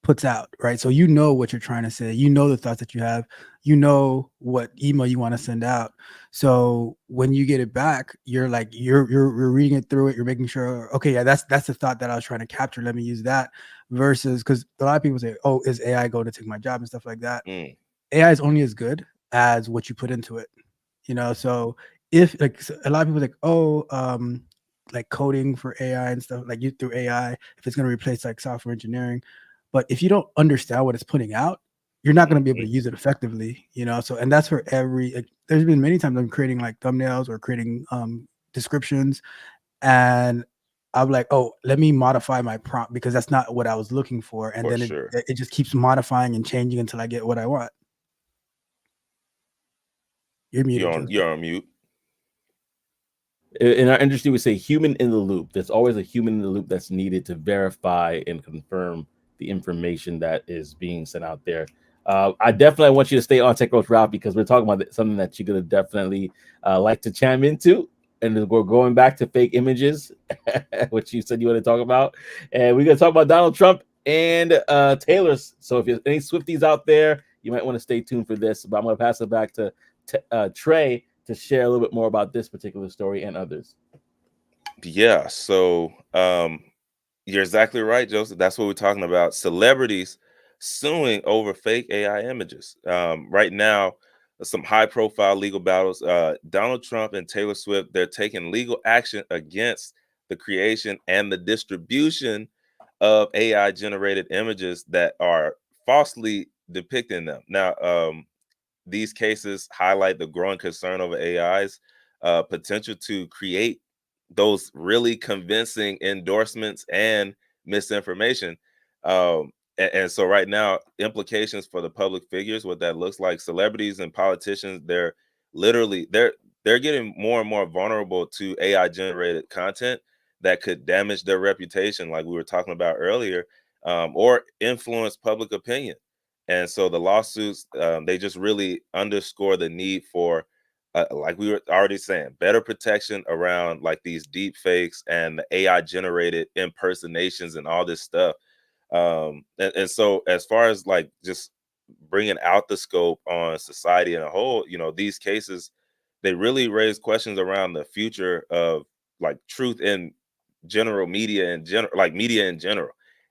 puts out, right? So you know what you're trying to say, you know the thoughts that you have, you know what email you want to send out. So when you get it back, you're like you're reading it through it, you're making sure, okay, yeah, that's the thought that I was trying to capture. Let me use that. Versus, because a lot of people say, oh, is AI going to take my job and stuff like that? Mm, AI is only as good as what you put into it. So if like a lot of people like, oh, like coding for AI and stuff, like you through AI, if it's going to replace like software engineering, but if you don't understand what it's putting out, you're not going to be able mhm. to use it effectively. So, and that's for every like, there's been many times I'm creating like thumbnails or creating descriptions, and I'm like, oh, let me modify my prompt because that's not what I was looking for, and For then sure. it just keeps modifying and changing until I get what I want. You're muted, You're on Joseph. you're on mute. in our industry, we say human in the loop. There's always a human in the loop that's needed to verify and confirm the information that is being sent out there. I definitely want you to stay on Tech Growth Route because we're talking about something that you're going to definitely like to chime into. And we're going back to fake images, which you said you want to talk about. And we're going to talk about Donald Trump and Taylor's. So if there's any Swifties out there, you might want to stay tuned for this. But I'm going to pass it back to Trey to share a little bit more about this particular story and others. Yeah, so you're exactly right, Joseph. That's what we're talking about. Celebrities suing over fake AI images. Right now, some high profile legal battles. Donald Trump and Taylor Swift, they're taking legal action against the creation and the distribution of AI generated images that are falsely depicting them. Now, these cases highlight the growing concern over AI's potential to create those really convincing endorsements and misinformation. And so right now, implications for the public figures, what that looks like, celebrities and politicians, they're getting more and more vulnerable to AI generated content that could damage their reputation, like we were talking about earlier, or influence public opinion. And so the lawsuits, they just really underscore the need for, like we were already saying, better protection around like these deep fakes and the AI generated impersonations and all this stuff. And so as far as like just bringing out the scope on society in a whole, these cases, they really raise questions around the future of like truth in general media in general, like media in general,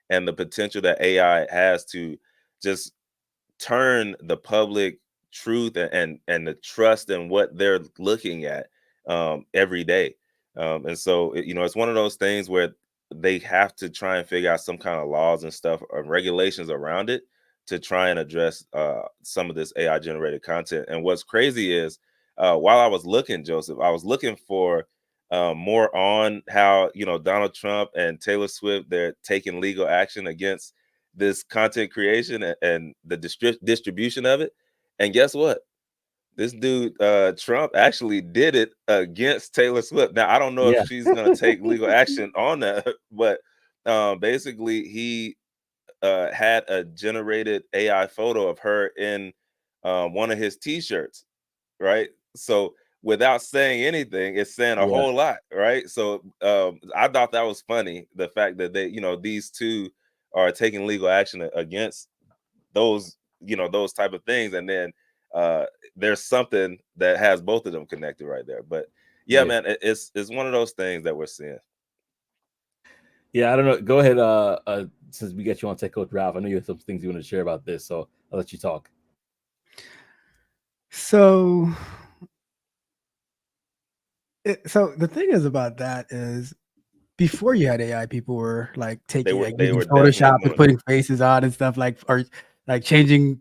and the potential that AI has to just turn the public truth and the trust in what they're looking at every day. And so it's one of those things where they have to try and figure out some kind of laws and stuff or regulations around it to try and address some of this AI generated content. And what's crazy is, while I was looking, Joseph, I was looking for more on how Donald Trump and Taylor Swift, they're taking legal action against this content creation and the distribution of it. And guess what? This dude, Trump, actually did it against Taylor Swift. Now, I don't know if Yeah. she's going to take legal action on that, but basically, he had a generated AI photo of her in one of his T-shirts, right? So without saying anything, it's saying a Yeah. whole lot, right? So I thought that was funny, the fact that these two are taking legal action against those, those type of things, and then uh, there's something that has both of them connected right there. But yeah, Yeah. man, it's one of those things that we're seeing. Yeah, I don't know. Go ahead. Since we get you on Tech Coach Ralph, I know you have some things you want to share about this, so I'll let you talk. So, so the thing is about that is before you had AI, people were like They taking were like they using were definitely Photoshop and doing it. putting faces on and stuff like, or like changing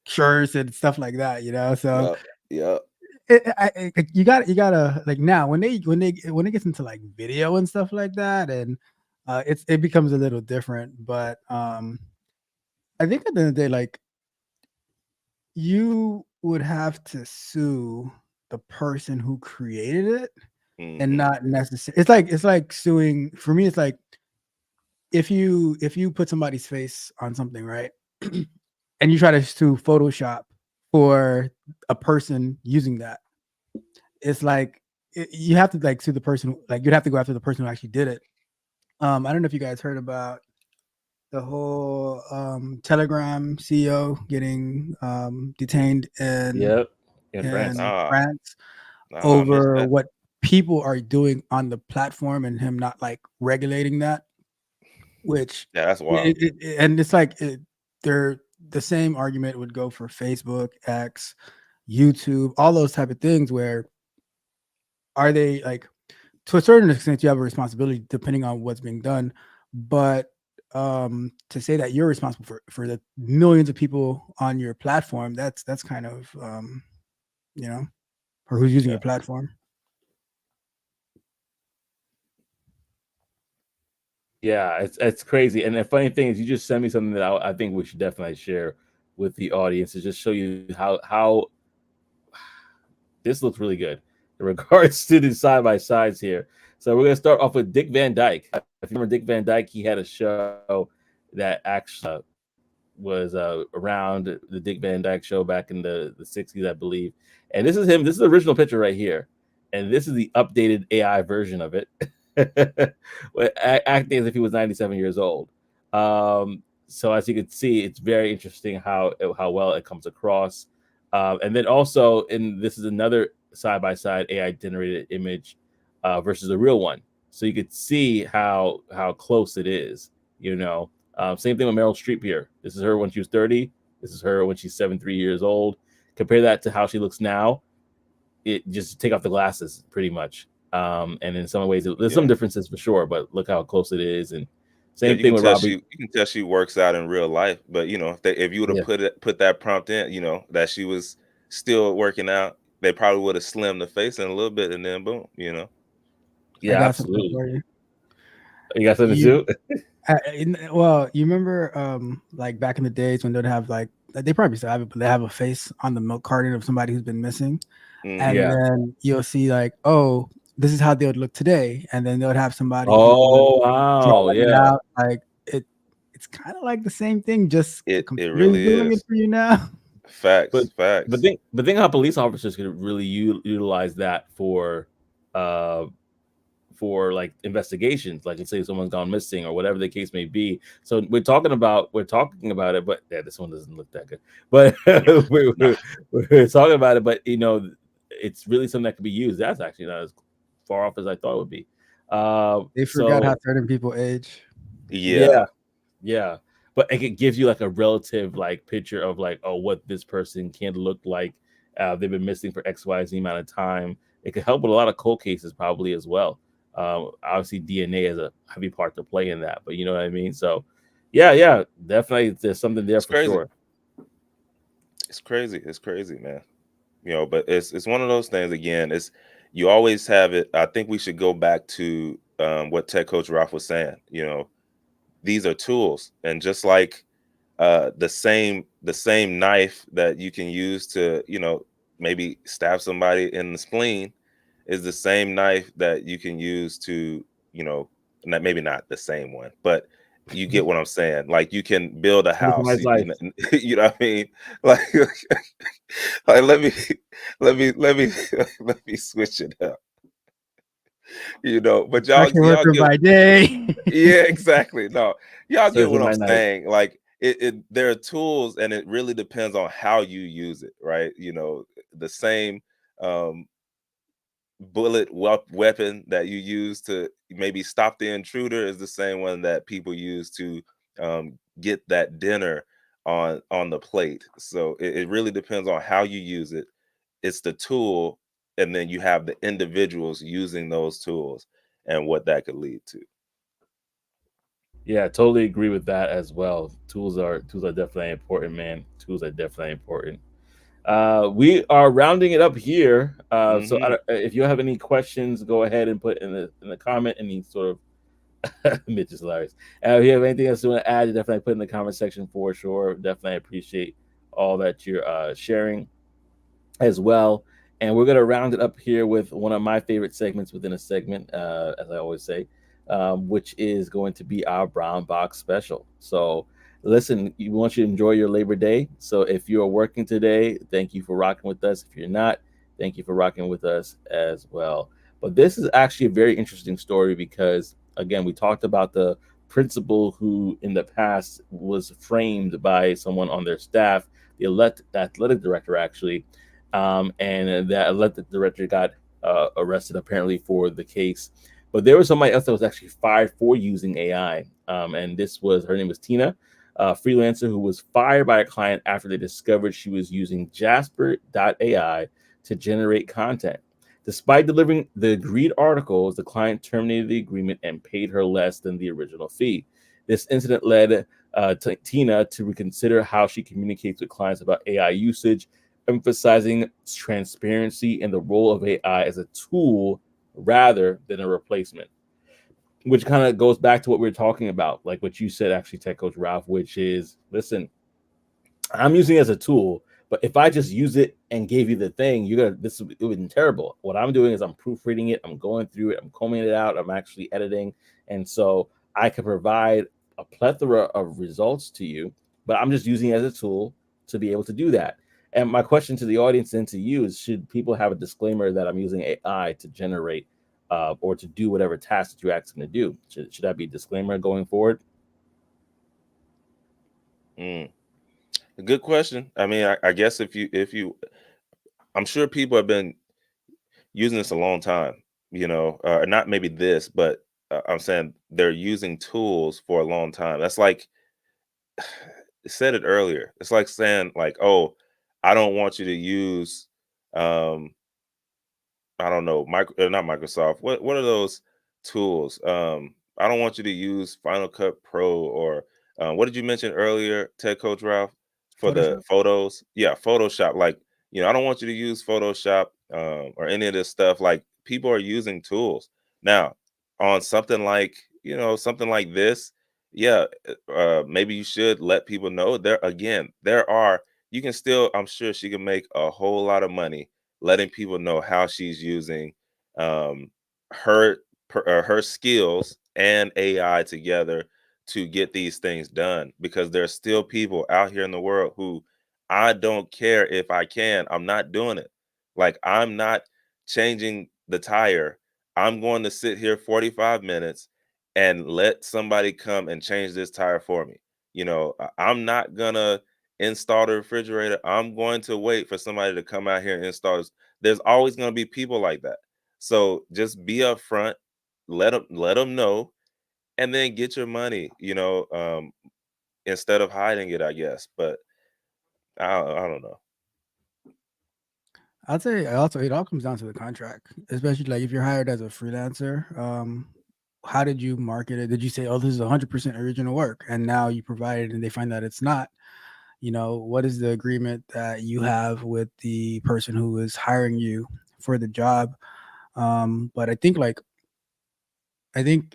shirts and stuff like that, you know. So Yep, yep, you gotta like now when it gets into like video and stuff like that, and it becomes a little different. But I think at the end of the day, like you would have to sue the person who created it and hmm not necessarily. It's like suing. For me, it's like if you put somebody's face on something, right, and you try to sue Photoshop for a person using that, it's like you have to like sue the person. Like you'd have to go after the person who actually did it. I don't know if you guys heard about the whole Telegram CEO getting detained Yep. In France. in Nah, France nah, I missed over that. what people are doing on the platform and him not like regulating that, which Yeah, that's wild. and it's like they're the same argument would go for Facebook, X, YouTube, all those type of things where are they like to a certain extent you have a responsibility depending on what's being done, but to say that you're responsible for the millions of people on your platform, that's kind of you know, or who's using Yeah, your platform. Yeah, it's crazy. And the funny thing is, you just sent me something that I think we should definitely share with the audience to just show you how this looks really good in regards to the side by sides here. So we're gonna start off with Dick Van Dyke. If you remember Dick Van Dyke, he had a show that actually was around the Dick Van Dyke show back in the 60s, I believe. And this is him. This is the original picture right here, and this is the updated AI version of it, acting as if he was 97 years old. So as you can see, it's very interesting how well it comes across. And then also, and this is another side by side AI generated image versus a real one, so you could see how close it is. You know, same thing with Meryl Streep here. This is her when she was 30. This is her when she's 73 years old. Compare that to how she looks now. It just take off the glasses pretty much. And in some ways, there's some yeah, differences for sure, but look how close it is. And yeah. same thing with Robert. You can tell she works out in real life. But if you would have Yeah, put that prompt in, that she was still working out, they probably would have slimmed the face in a little bit, and then boom. I yeah, got something absolutely. for you. You got something You too? well, you remember like back in the days when they'd have like they probably still have it, but they have a face on the milk carton of somebody who's been missing, and Hmm. Yeah. then you'll see like, oh, this is how they would look today, and then they would have somebody who would Oh draw wow. it Yeah. out like it. it's kind of like the same thing, just the It computer's really doing it is. for you now. Facts, But facts. think how police officers could really utilize that uh for like investigations, like let's say someone's gone missing or whatever the case may be. So we're talking about it, but yeah, this one doesn't look that good. But Nah, we're talking about it, but it's really something that could be used. That's actually not as far off as I thought it would be. They forgot how So certain people age. yeah. yeah, yeah, but it gives you like a relative like picture of like, oh, what this person can look like. They've been missing for XYZ amount of time. It could help with a lot of cold cases probably as well. Obviously DNA has a heavy part to play in that, but you know what I mean. So yeah, definitely there's something there It's for crazy. sure. It's crazy. It's crazy, man. But it's one of those things again, it's you always have it. I think we should go back to what Tech Coach Ralph was saying. These are tools, and just like the same knife that you can use to maybe stab somebody in the spleen is the same knife that you can use to you know maybe not the same one, but you get what I'm saying. Like you can build a Save house, somebody's life. you know what I mean? Like, like let me let me switch it up, but Construction y'all worker get. by day. Yeah, exactly. No, y'all get Serves what in I'm my night. saying. Like there are tools, and it really depends on how you use it, right? The same um, bullet weapon that you use to maybe stop the intruder is the same one that people use to get that dinner on the plate. So it really depends on how you use it. It's the tool, and then you have the individuals using those tools and what that could lead to. Yeah, totally agree with that as well. Tools are definitely important, man. Tools are definitely important. We are rounding it up here. So Hmm. if you have any questions, go ahead and put in the comment any sort of Mitch is hilarious. If you have anything else you want to add, definitely put in the comment section for sure. Definitely appreciate all that you're sharing as well. And we're going to round it up here with one of my favorite segments within a segment, as I always say, which is going to be our Brown Box special. So, listen, we want you to enjoy your Labor Day. So, if you are working today, thank you for rocking with us. If you're not, thank you for rocking with us as well. But this is actually a very interesting story because, again, we talked about the principal who in the past was framed by someone on their staff, the athletic director actually, and that athletic director got arrested apparently for the case. But there was somebody else that was actually fired for using AI, and this was her name was Tina, a freelancer who was fired by a client after they discovered she was using Jasper.ai to generate content. Despite delivering the agreed articles, the client terminated the agreement and paid her less than the original fee. This incident led Tina to reconsider how she communicates with clients about AI usage, emphasizing transparency and the role of AI as a tool rather than a replacement. Which kind of goes back to what we were talking about, like what you said, actually, Tech Coach Ralph, which is listen, I'm using it as a tool, but if I just use it and gave you the thing, you're gonna it would be terrible. What I'm doing is I'm proofreading it, I'm going through it, I'm combing it out, I'm actually editing, and so I can provide a plethora of results to you, but I'm just using it as a tool to be able to do that. And my question to the audience and to you is: should people have a disclaimer that I'm using AI to generate or to do whatever task that you ask them to do? Should that be a disclaimer going forward? Mm. Good question. I mean, I guess if you, I'm sure people have been using this a long time. Not maybe this, but I'm saying they're using tools for a long time. That's like I said it earlier. It's like saying like, oh, I don't want you to use um I don't know, not Microsoft. What are those tools? I don't want you to use Final Cut Pro or what did you mention earlier, Ted Coach Ralph, for the Photoshop. photos? Yeah, Photoshop. Like, I don't want you to use Photoshop or any of this stuff. Like, people are using tools now on something like this. Yeah, maybe you should let people know there. Again, there are. You can still. I'm sure she can make a whole lot of money letting people know how she's using um, her her skills and AI together to get these things done, because there's still people out here in the world who, I don't care if I can, I'm not doing it. Like, I'm not changing the tire. I'm going to sit here 45 minutes and let somebody come and change this tire for me. I'm not gonna install the refrigerator. I'm going to wait for somebody to come out here and install this. There's always going to be people like that. So just be upfront, let them know, and then get your money, instead of hiding it, I guess. But I don't know. I'd say also it all comes down to the contract, especially like if you're hired as a freelancer. How did you market it? Did you say, "Oh, this is 100% original work," and now you provide it, and they find that it's not? What is the agreement that you have with the person who is hiring you for the job? But I think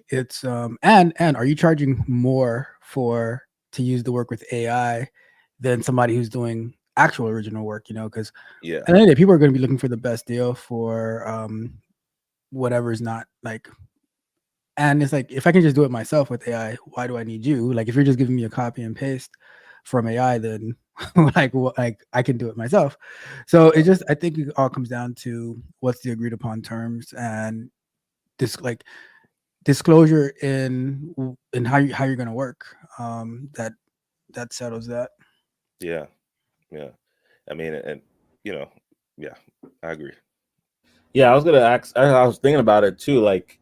it's and are you charging more for to use the work with AI than somebody who's doing actual original work? Because Yeah, at the end of the day, people are going to be looking for the best deal for whatever is not like. And it's like, if I can just do it myself with AI, why do I need you? Like, if you're just giving me a copy and paste from AI, then like I can do it myself. So yeah, I think it all comes down to what's the agreed upon terms, and this like disclosure in how you're gonna work. That settles that. yeah, yeah. I mean, and you know, yeah, I agree. Yeah, I was gonna ask. I was thinking about it too. Like,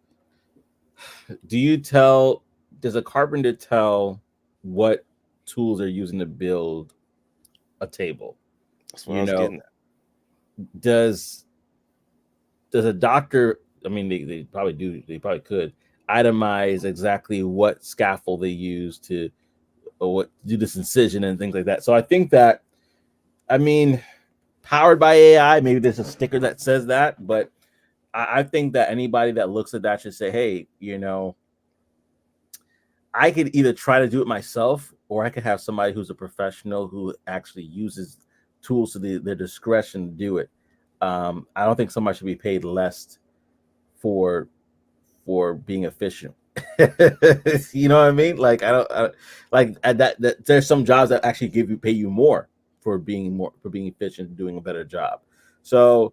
do you tell? Does a carpenter tell what tools they're using to build a table? That's what I You was know, getting at. does does a doctor? I mean, they probably do. They probably could itemize exactly what scaffold they use to, or what do this incision and things like that. So I think that, I mean, powered by AI, maybe there's a sticker that says that, but I think that anybody that looks at that should say, hey, I could either try to do it myself, or I could have somebody who's a professional who actually uses tools to their discretion to do it. I don't think somebody should be paid less for being efficient. You know what I mean? Like, like at that there's some jobs that actually pay you more for being efficient and doing a better job. So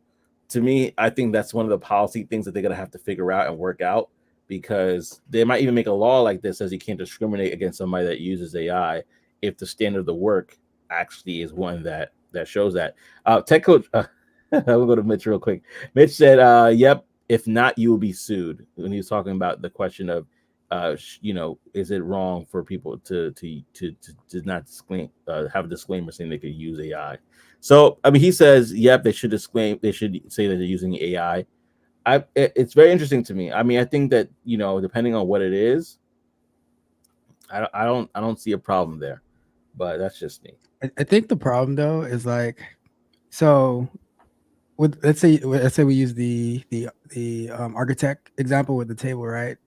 to me, I think that's one of the policy things that they're gonna have to figure out and work out, because they might even make a law like this says you can't discriminate against somebody that uses AI if the standard of the work actually is one that shows that. Tech coach, we'll go to Mitch real quick. Mitch said, "Yep, if not, you will be sued." When he was talking about the question of, is it wrong for people to not have a disclaimer saying they could use AI? So, I mean, he says, yep, they should disclaim. They should say that they're using AI. It's very interesting to me. I mean, I think that, depending on what it is, I don't see a problem there, but that's just me. I think the problem though is like, so with let's say we use the architect example with the table, right?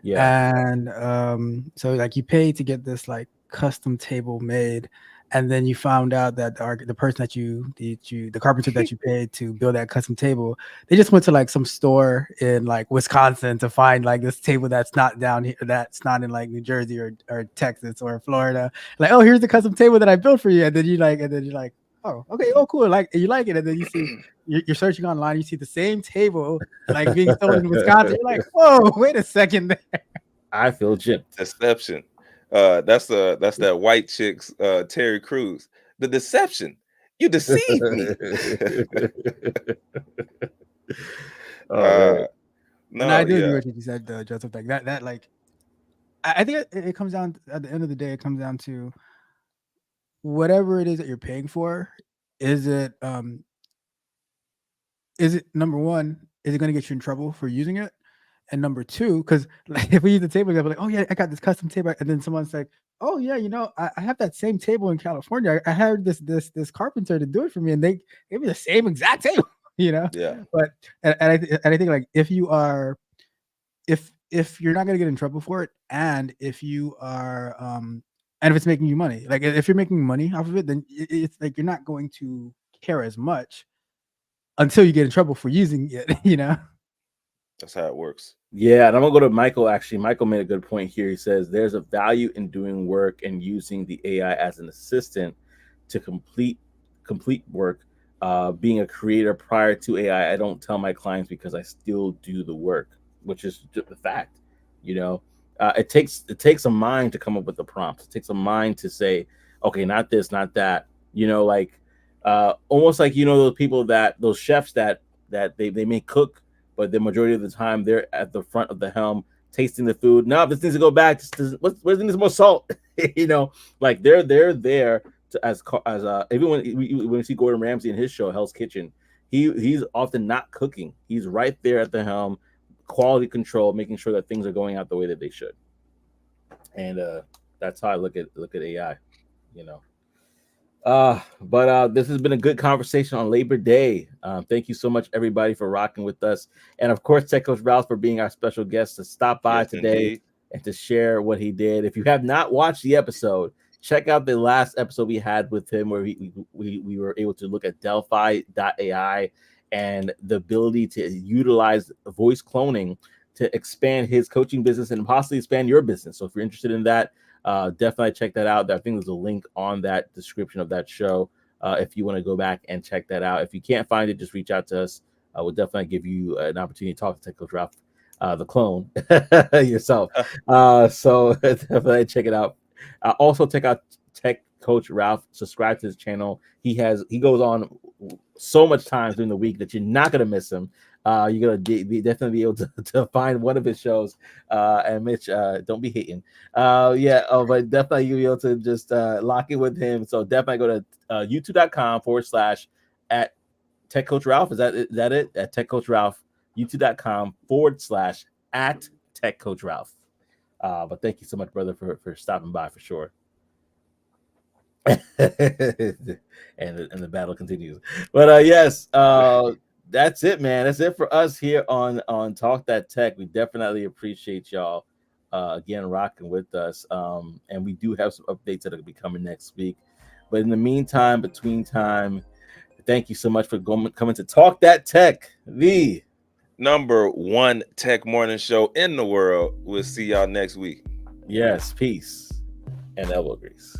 Yeah. And so like you pay to get this like custom table made, and then you found out that the person the carpenter that you paid to build that custom table, they just went to like some store in like Wisconsin to find like this table that's not down here, that's not in like New Jersey or Texas or Florida. Like, oh, here's the custom table that I built for you, and then you're like, oh, okay, oh, cool, like you like it, and then you see you're searching online, you see the same table like being sold in Wisconsin. You're like, whoa, wait a second. I feel gypped. Deception. That's that white chick's Terry Crews. The deception. You deceived me. Oh man. uh And I no, do agree yeah. with what you said, Joseph. Like that like I think it comes down at the end of the day, it comes down to whatever it is that you're paying for. Is it number one, is it going to get you in trouble for using it? And number two, because like if we use the table example, like, oh yeah, I got this custom table, and then someone's like, oh yeah, I have that same table in California. I hired this carpenter to do it for me, and they gave me the same exact table, you know. Yeah. But and I think like if you're not going to get in trouble for it, and if you are and if it's making you money, like if you're making money off of it, then it's like you're not going to care as much until you get in trouble for using it, you know. That's how it works. Yeah, and I'm gonna go to Michael. Actually, Michael made a good point here. He says there's a value in doing work and using the AI as an assistant to complete work. Being a creator prior to AI, I don't tell my clients because I still do the work, which is just the fact. You know, it takes a mind to come up with the prompts. It takes a mind to say, okay, not this, not that. You know, like almost like those people those chefs that they may cook, but the majority of the time they're at the front of the helm tasting the food. No, this needs to go back. Where's needs more salt? Like they're there to, as even when we see Gordon Ramsay in his show Hell's Kitchen, he's often not cooking. He's right there at the helm, quality control, making sure that things are going out the way that they should. And that's how I look at AI. You know. But this has been a good conversation on Labor Day. Thank you so much, everybody, for rocking with us, and of course, Tech Coach Ralph for being our special guest to stop by Yes, today indeed. and to share what he did. If you have not watched the episode, check out the last episode we had with him, where we were able to look at Delphi.ai and the ability to utilize voice cloning to expand his coaching business and possibly expand your business. So if you're interested in that, definitely check that out. I think there's a link on that description of that show if you want to go back and check that out. If you can't find it, just reach out to us. We'll definitely give you an opportunity to talk to Tech Coach Ralph, the clone, yourself. So definitely check it out. Also check out Tech Coach Ralph. Subscribe to his channel. He goes on so much times during the week that you're not gonna miss him. You're gonna definitely be able to find one of his shows. And Mitch, don't be hating. Yeah, but definitely you'll be able to just lock in with him. So definitely go to youtube.com/ at Tech Coach Ralph. Is that it? At Tech Coach Ralph, youtube.com/ at Tech Coach Ralph. But thank you so much, brother, for stopping by for sure. and the battle continues. But yes, that's it, man. That's it for us here on Talk That Tech. We definitely appreciate y'all again rocking with us. And we do have some updates that are gonna be coming next week. But in the meantime, between time, thank you so much for coming to Talk That Tech. The #1 tech morning show in the world. We'll see y'all next week. Yes, peace and elbow grease.